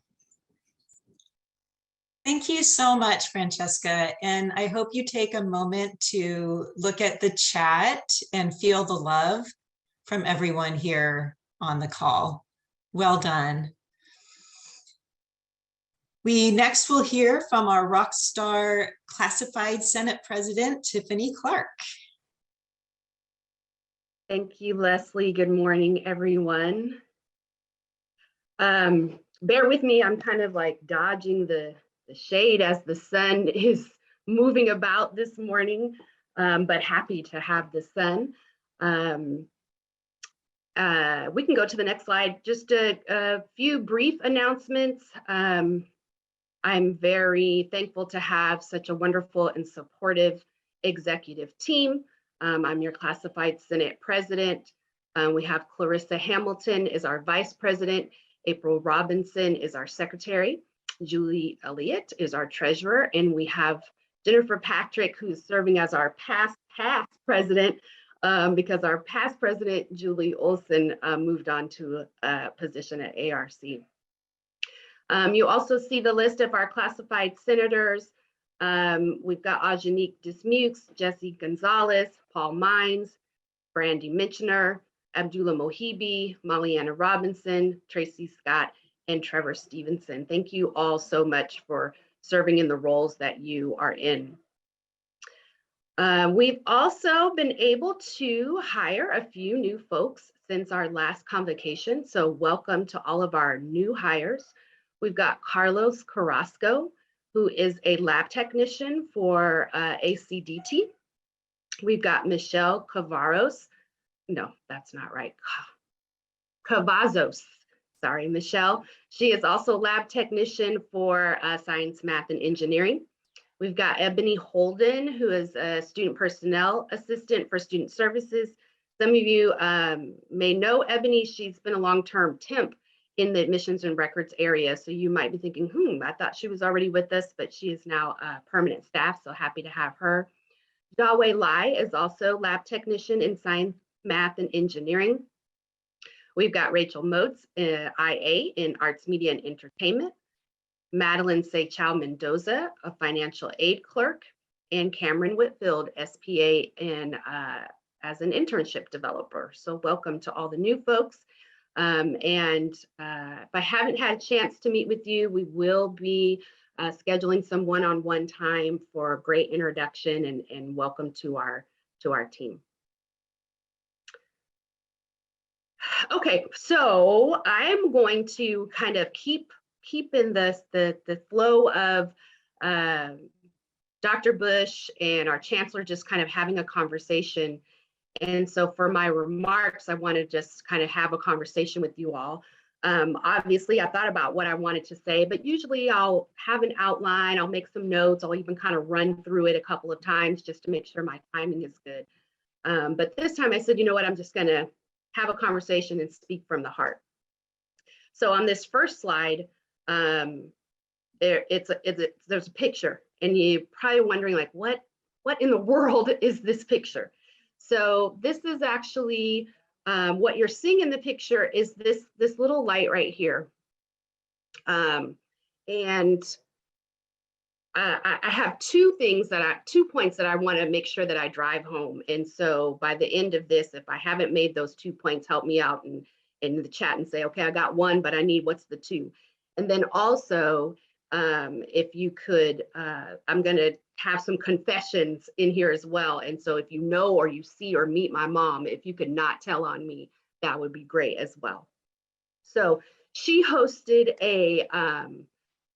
Thank you so much, Francesca. And I hope you take a moment to look at the chat and feel the love from everyone here on the call. Well done. We next will hear from our Rockstar Classified Senate President, Tiffany Clark. Thank you, Leslie. Good morning, everyone. Bear with me, I'm kind of like dodging the shade as the sun is moving about this morning, but happy to have the sun. We can go to the next slide. Just a few brief announcements. I'm very thankful to have such a wonderful and supportive executive team. I'm your Classified Senate President. We have Clarissa Hamilton is our Vice President. April Robinson is our Secretary. Julie Elliott is our Treasurer, and we have Jennifer Patrick, who's serving as our past president, because our past president, Julie Olson, moved on to a position at ARC. You also see the list of our classified senators. We've got Ajanique Dismukes, Jesse Gonzalez, Paul Mines, Brandy Minchner, Abdullah Mohibi, Mollyana Robinson, Tracy Scott, and Trevor Stevenson. Thank you all so much for serving in the roles that you are in. We've also been able to hire a few new folks since our last convocation. So welcome to all of our new hires. We've got Carlos Carrasco, who is a lab technician for ACDT. We've got Michelle Cavaros. No, that's not right. Cavazos. Sorry, Michelle. She is also lab technician for science, math, and engineering. We've got Ebony Holden, who is a student personnel assistant for student services. Some of you may know Ebony. She's been a long-term temp in the admissions and records area. So you might be thinking, I thought she was already with us, but she is now permanent staff. So happy to have her. Dawei Lai is also lab technician in science, math, and engineering. We've got Rachel Motes, IA in arts, media, and entertainment. Madeline Seychow Mendoza, a financial aid clerk, and Cameron Whitfield, SPA, and as an internship developer. So welcome to all the new folks. If I haven't had a chance to meet with you, we will be scheduling some one-on-one time for a great introduction and welcome to our team. Okay, so I'm going to kind of keep in the flow of Dr. Bush and our chancellor just kind of having a conversation. And so for my remarks, I want to just kind of have a conversation with you all. Obviously, I thought about what I wanted to say, but usually I'll have an outline, I'll make some notes, I'll even kind of run through it a couple of times just to make sure my timing is good. But this time I said, you know what, I'm just going to have a conversation and speak from the heart. So on this first slide, there's a picture, and you're probably wondering, like, what in the world is this picture? So this is actually what you're seeing in the picture is this little light right here. I have two points that I want to make sure that I drive home. And so by the end of this, if I haven't made those 2 points, help me out in the chat and say, okay, I got one, but I need what's the two. And then also, if you could, I'm going to have some confessions in here as well. And so if you know or you see or meet my mom, if you could not tell on me, that would be great as well. So she hosted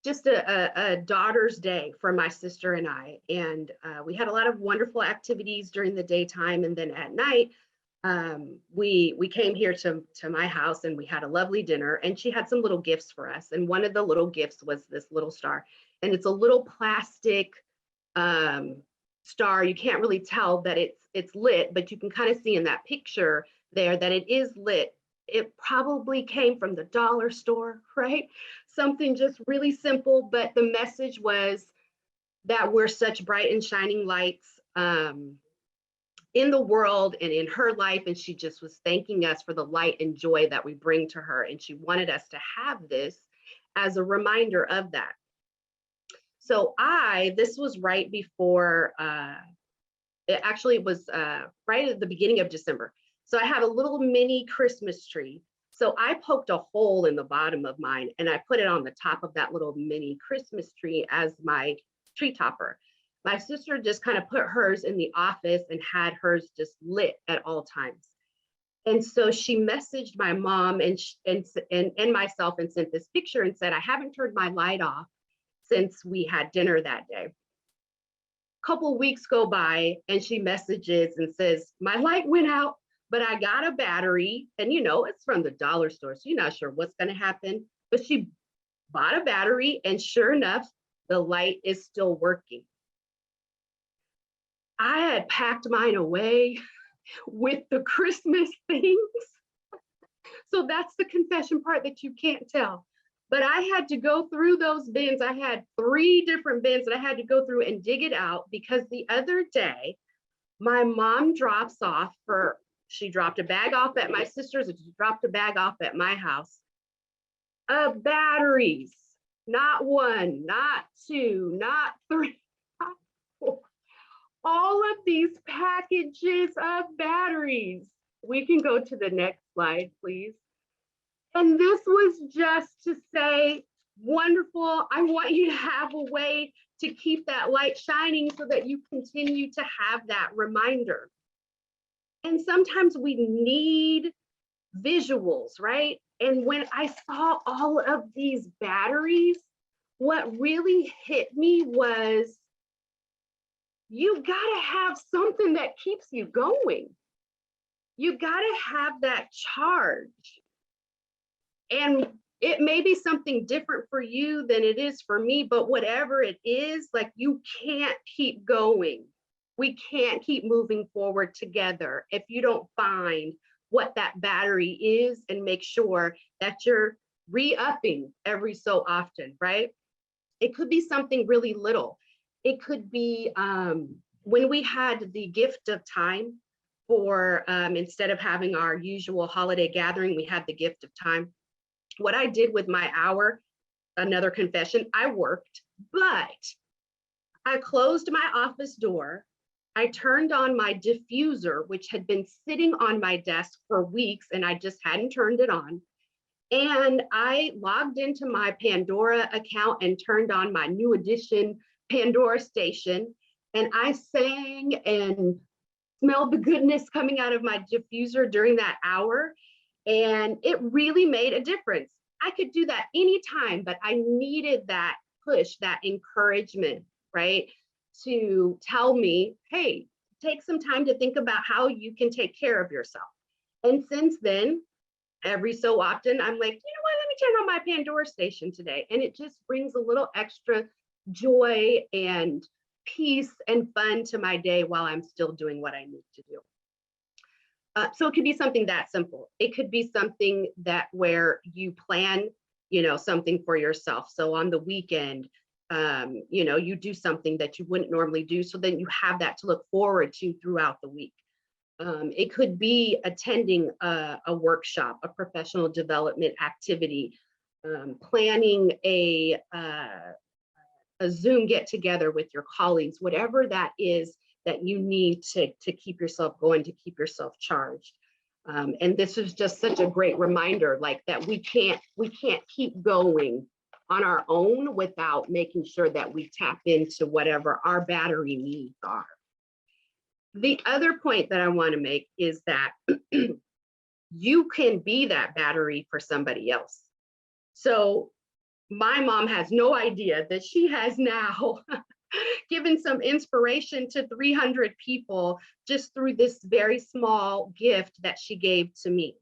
just a daughter's day for my sister and I. And we had a lot of wonderful activities during the daytime. And then at night, we came here to my house and we had a lovely dinner, and she had some little gifts for us. And one of the little gifts was this little star, and it's a little plastic star. You can't really tell that it's lit, but you can kind of see in that picture there that it is lit. It probably came from the dollar store, right? Something just really simple, but the message was that we're such bright and shining lights in the world and in her life. And she just was thanking us for the light and joy that we bring to her. And she wanted us to have this as a reminder of that. So this was right before, it was right at the beginning of December. So I have a little mini Christmas tree. So I poked a hole in the bottom of mine and I put it on the top of that little mini Christmas tree as my tree topper. My sister just kind of put hers in the office and had hers just lit at all times. And so she messaged my mom and myself and sent this picture and said, I haven't turned my light off since we had dinner that day. A couple weeks go by and she messages and says, my light went out, but I got a battery. And it's from the dollar store, so you're not sure what's going to happen. But she bought a battery, and sure enough, the light is still working. I had packed mine away with the Christmas things. So that's the confession part that you can't tell. But I had to go through those bins. I had 3 different bins that I had to go through and dig it out, because the other day, my mom she dropped a bag off at my sister's, and she dropped a bag off at my house of batteries. Not 1, not 2, not 3, not 4. All of these packages of batteries. We can go to the next slide, please. And this was just to say, wonderful, I want you to have a way to keep that light shining so that you continue to have that reminder. And sometimes we need visuals, right? And when I saw all of these batteries, what really hit me was, you gotta have something that keeps you going. You gotta have that charge. And it may be something different for you than it is for me, but whatever it is, like, you can't keep going. We can't keep moving forward together if you don't find what that battery is and make sure that you're re-upping every so often, right? It could be something really little. It could be when we had the gift of time for, instead of having our usual holiday gathering, we had the gift of time. What I did with my hour, another confession, I worked, but I closed my office door. I turned on my diffuser, which had been sitting on my desk for weeks and I just hadn't turned it on. And I logged into my Pandora account and turned on my new edition Pandora station. And I sang and smelled the goodness coming out of my diffuser during that hour. And it really made a difference. I could do that anytime, but I needed that push, that encouragement, right? To tell me, hey, take some time to think about how you can take care of yourself. And since then, every so often, I'm like, you know what, let me turn on my Pandora station today. And it just brings a little extra joy and peace and fun to my day while I'm still doing what I need to do. So it could be something that simple. It could be something that where you plan, you know, something for yourself. So on the weekend, you know, you do something that you wouldn't normally do. So then you have that to look forward to throughout the week. It could be attending a workshop, a professional development activity, planning a Zoom get together with your colleagues, whatever that is that you need to keep yourself going, to keep yourself charged. And this is just such a great reminder, like that we can't keep going on our own without making sure that we tap into whatever our battery needs are. The other point that I want to make is that you can be that battery for somebody else. So my mom has no idea that she has now given some inspiration to 300 people just through this very small gift that she gave to me.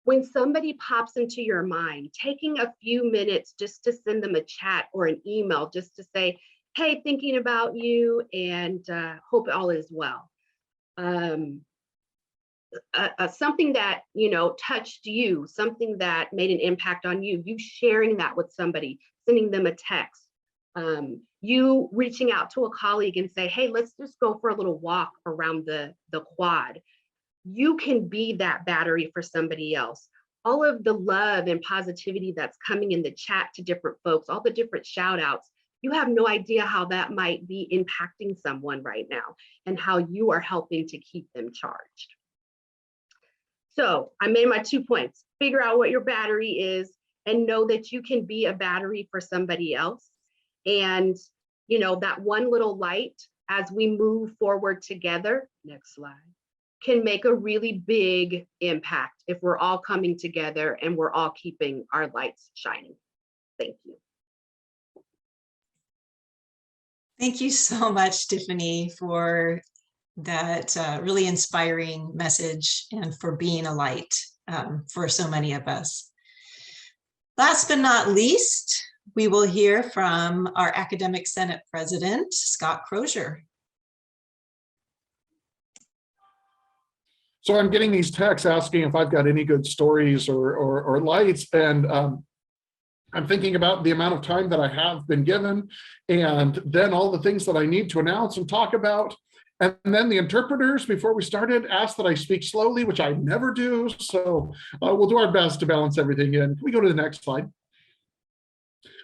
When somebody pops into your mind, taking a few minutes just to send them a chat or an email, just to say, hey, thinking about you and hope all is well. Something that, you know, touched you, something that made an impact on you, you sharing that with somebody, sending them a text, you reaching out to a colleague and say, hey, let's just go for a little walk around the quad. You can be that battery for somebody else. All of the love and positivity that's coming in the chat to different folks, all the different shout outs, you have no idea how that might be impacting someone right now and how you are helping to keep them charged. So I made my 2 points. Figure out what your battery is and know that you can be a battery for somebody else. And, you know, that one little light as we move forward together, next slide, can make a really big impact if we're all coming together and we're all keeping our lights shining. Thank you. Thank you so much, Tiffany, for that really inspiring message and for being a light for so many of us. Last but not least, we will hear from our Academic Senate President, Scott Crozier. So I'm getting these texts asking if I've got any good stories or lights, and I'm thinking about the amount of time that I have been given, and then all the things that I need to announce and talk about. And then the interpreters, before we started, asked that I speak slowly, which I never do. So we'll do our best to balance everything in. Can we go to the next slide?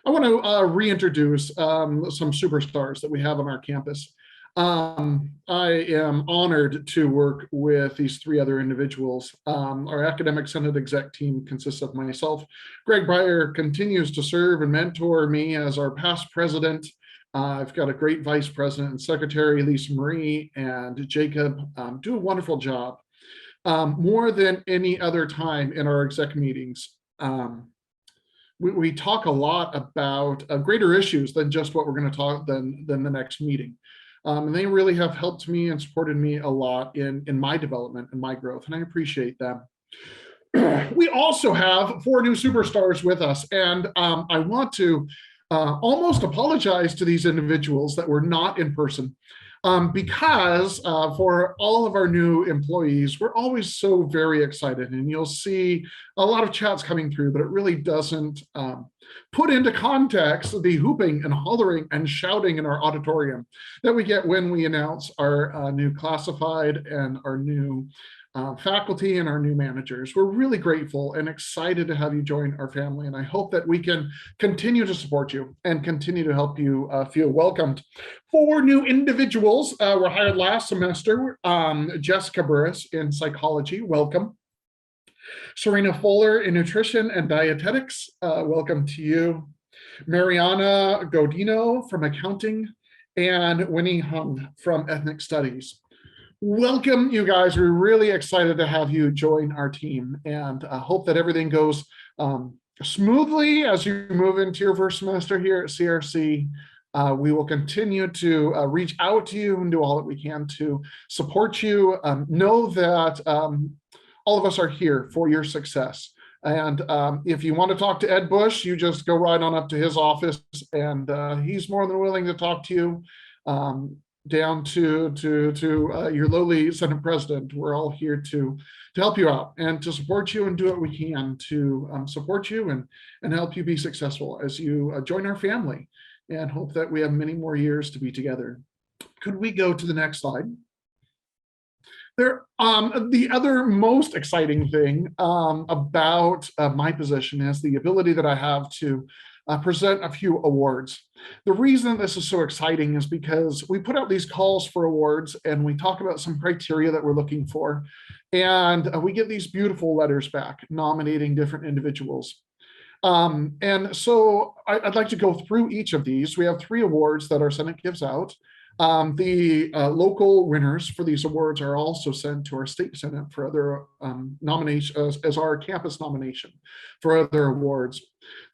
I want to reintroduce some superstars that we have on our campus. I am honored to work with these three other individuals. Our Academic Senate exec team consists of myself. Greg Breyer continues to serve and mentor me as our past president. I've got a great vice president and secretary, Lisa Marie and Jacob, do a wonderful job. More than any other time in our exec meetings, we talk a lot about greater issues than just what we're going to talk than the next meeting. And they really have helped me and supported me a lot in my development and my growth, and I appreciate them. We also have 4 new superstars with us, and I want to almost apologize to these individuals that were not in person, because for all of our new employees, we're always so very excited, and you'll see a lot of chats coming through, but it really doesn't put into context the hooping and hollering and shouting in our auditorium that we get when we announce our new classified and our new faculty and our new managers. We're really grateful and excited to have you join our family, and I hope that we can continue to support you and continue to help you feel welcomed. 4 new individuals were hired last semester. Jessica Burris in psychology, welcome. Serena Fuller in nutrition and dietetics, welcome to you. Mariana Godino from accounting, and Winnie Hung from ethnic studies. Welcome, you guys. We're really excited to have you join our team, and I hope that everything goes smoothly as you move into your first semester here at CRC. We will continue to reach out to you and do all that we can to support you. Know that all of us are here for your success. And if you want to talk to Ed Bush, you just go right on up to his office, and he's more than willing to talk to you. Down to your lowly Senate president. We're all here to help you out and to support you and do what we can to support you and help you be successful as you join our family, and hope that we have many more years to be together. Could we go to the next slide? The other most exciting thing about my position is the ability that I have to present a few awards. The reason this is so exciting is because we put out these calls for awards, and we talk about some criteria that we're looking for, and we get these beautiful letters back nominating different individuals. And so I'd like to go through each of these. We have 3 awards that our Senate gives out. The local winners for these awards are also sent to our state Senate for other nominations as our campus nomination for other awards.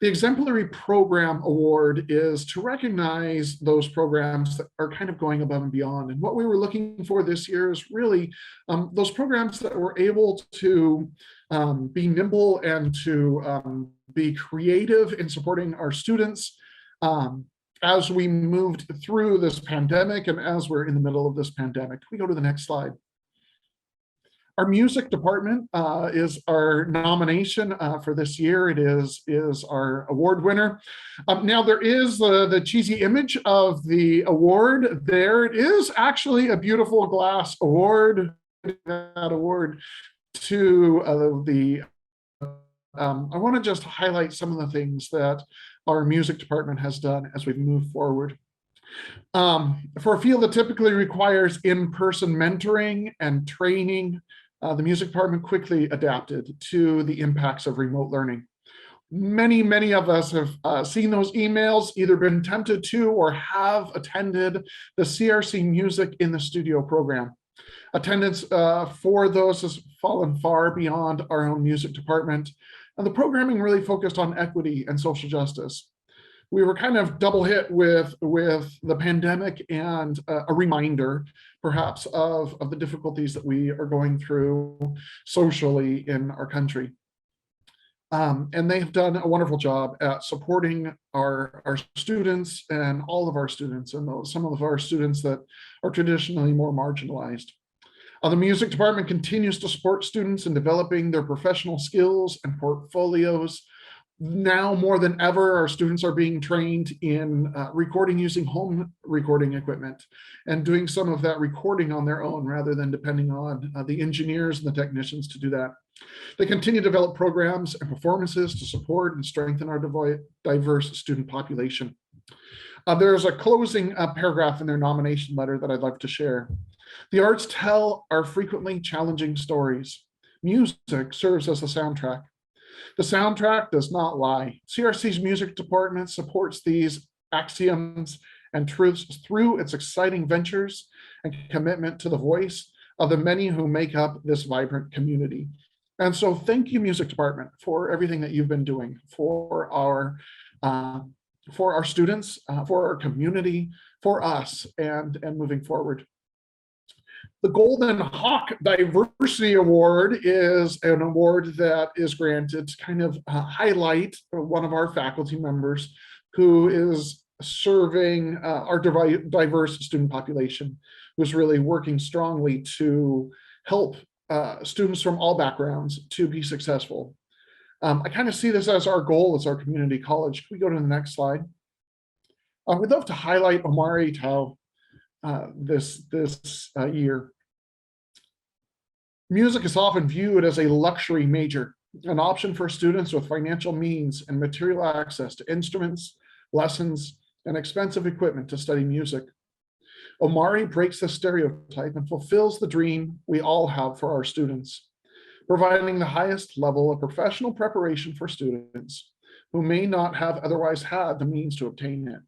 The Exemplary Program Award is to recognize those programs that are kind of going above and beyond. And what we were looking for this year is really those programs that were able to be nimble and to be creative in supporting our students as we moved through this pandemic and as we're in the middle of this pandemic. Can we go to the next slide? Our music department is our nomination for this year. It is our award winner. Now there is the cheesy image of the award there. It is actually a beautiful glass award. That award to I want to just highlight some of the things that our music department has done as we've moved forward. For a field that typically requires in-person mentoring and training, the music department quickly adapted to the impacts of remote learning. Many of us have seen those emails, either been tempted to or have attended the CRC Music in the Studio program. Attendance for those has fallen far beyond our own music department, and the programming really focused on equity and social justice. We were kind of double hit with the pandemic and a reminder, perhaps, of the difficulties that we are going through socially in our country. And they've done a wonderful job at supporting our students and all of our students, and some of our students that are traditionally more marginalized. The music department continues to support students in developing their professional skills and portfolios. Now more than ever, our students are being trained in recording using home recording equipment and doing some of that recording on their own rather than depending on the engineers and the technicians to do that. They continue to develop programs and performances to support and strengthen our diverse student population. There's a closing paragraph in their nomination letter that I'd like to share. The arts tell our frequently challenging stories. Music serves as the soundtrack. The soundtrack does not lie. CRC's music department supports these axioms and truths through its exciting ventures and commitment to the voice of the many who make up this vibrant community. And so thank you, music department, for everything that you've been doing for our students, for our community, for us, and moving forward. The Golden Hawk Diversity Award is an award that is granted to kind of highlight one of our faculty members who is serving our diverse student population, who's really working strongly to help students from all backgrounds to be successful. I kind of see this as our goal as our community college. Can we go to the next slide? We'd love to highlight Omari Tao this year. Music is often viewed as a luxury major, an option for students with financial means and material access to instruments, lessons, and expensive equipment to study music. Omari breaks the stereotype and fulfills the dream we all have for our students, providing the highest level of professional preparation for students who may not have otherwise had the means to obtain it.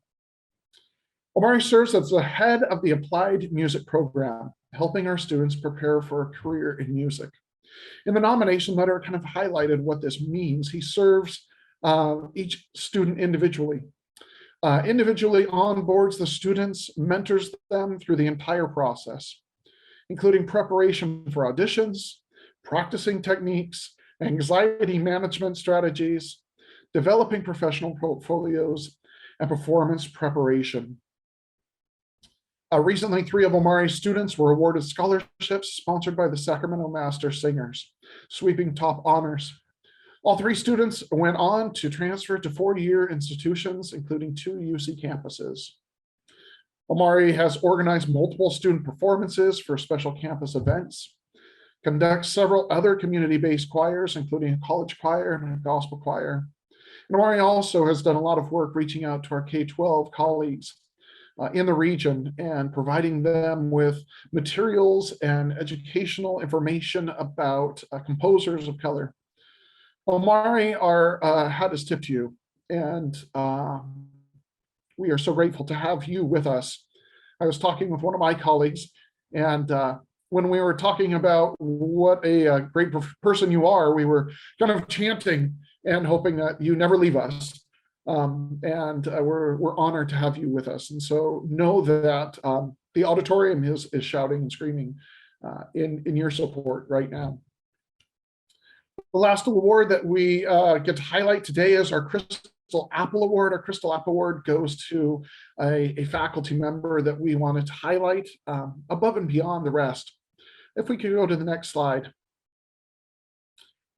Omari serves as the head of the Applied Music Program, helping our students prepare for a career in music. In the nomination letter, it kind of highlighted what this means. He serves each student individually. Individually onboards the students, mentors them through the entire process, including preparation for auditions, practicing techniques, anxiety management strategies, developing professional portfolios, and performance preparation. Recently, 3 of Omari's students were awarded scholarships sponsored by the Sacramento Master Singers, sweeping top honors. All 3 students went on to transfer to 4-year institutions, including 2 UC campuses. Omari has organized multiple student performances for special campus events, conducts several other community-based choirs, including a college choir and a gospel choir. And Omari also has done a lot of work reaching out to our K-12 colleagues in the region and providing them with materials and educational information about composers of color. Omari, our hat is tipped to you, and we are so grateful to have you with us. I was talking with one of my colleagues, and when we were talking about what a great person you are, we were kind of chanting and hoping that you never leave us. We're honored to have you with us. And so know that the auditorium is shouting and screaming in your support right now. The last award that we get to highlight today is our Crystal Apple Award. Our Crystal Apple Award goes to a faculty member that we wanted to highlight above and beyond the rest. If we could go to the next slide.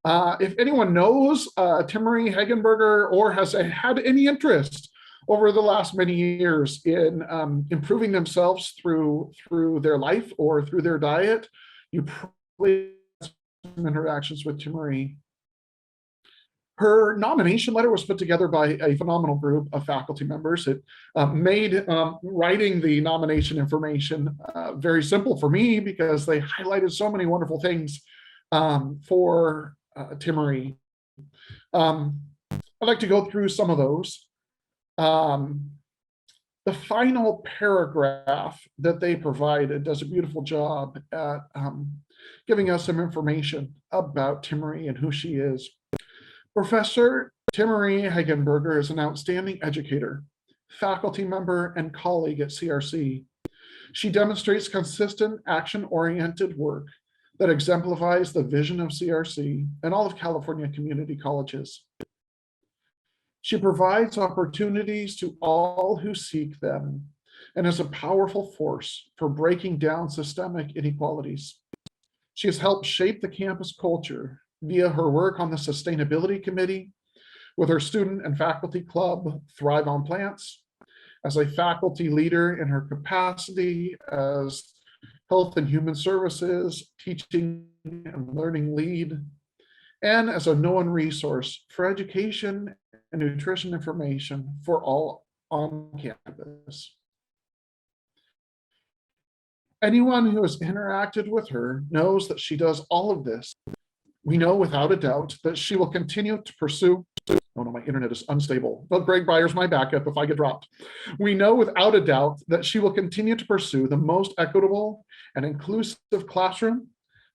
If anyone knows Timmery, Heigenberger, or has had any interest over the last many years in improving themselves through their life or through their diet, you probably have some interactions with Timmery. Her nomination letter was put together by a phenomenal group of faculty members. It made writing the nomination information very simple for me because they highlighted so many wonderful things for Timmery. I'd like to go through some of those. The final paragraph that they provided does a beautiful job at giving us some information about Timmery and who she is. Professor Timmery Heigenberger is an outstanding educator, faculty member, and colleague at CRC. She demonstrates consistent, action-oriented work that exemplifies the vision of CRC and all of California community colleges. She provides opportunities to all who seek them and is a powerful force for breaking down systemic inequalities. She has helped shape the campus culture via her work on the Sustainability Committee, with her student and faculty club, Thrive on Plants, as a faculty leader in her capacity as Health and Human Services, Teaching and Learning Lead, and as a known resource for education and nutrition information for all on campus. Anyone who has interacted with her knows that she does all of this. We know without a doubt that she will continue to pursue. Oh no, my internet is unstable. But Greg Byers, my backup if I get dropped. We know without a doubt that she will continue to pursue the most equitable and inclusive classroom,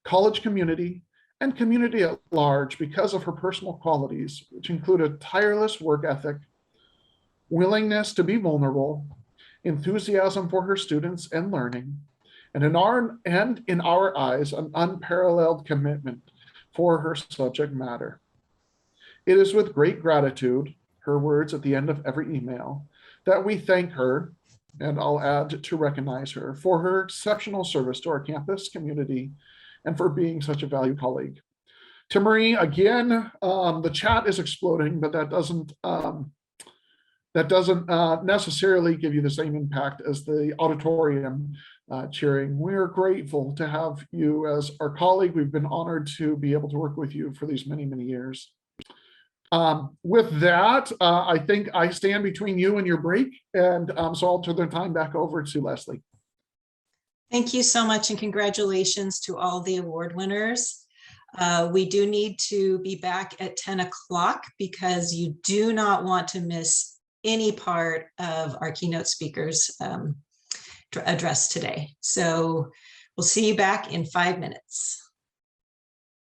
college community, and community at large because of her personal qualities, which include a tireless work ethic, willingness to be vulnerable, enthusiasm for her students and learning, and in our eyes, an unparalleled commitment for her subject matter. It is with great gratitude, her words at the end of every email, that we thank her, and I'll add to recognize her, for her exceptional service to our campus community and for being such a valued colleague. Timmery, again, the chat is exploding, but that doesn't necessarily give you the same impact as the auditorium cheering. We're grateful to have you as our colleague. We've been honored to be able to work with you for these many, many years. With that, I think I stand between you and your break, and so I'll turn the time back over to Leslie. Thank you so much, and congratulations to all the award winners. We do need to be back at 10 o'clock because you do not want to miss any part of our keynote speakers address today. So we'll see you back in 5 minutes.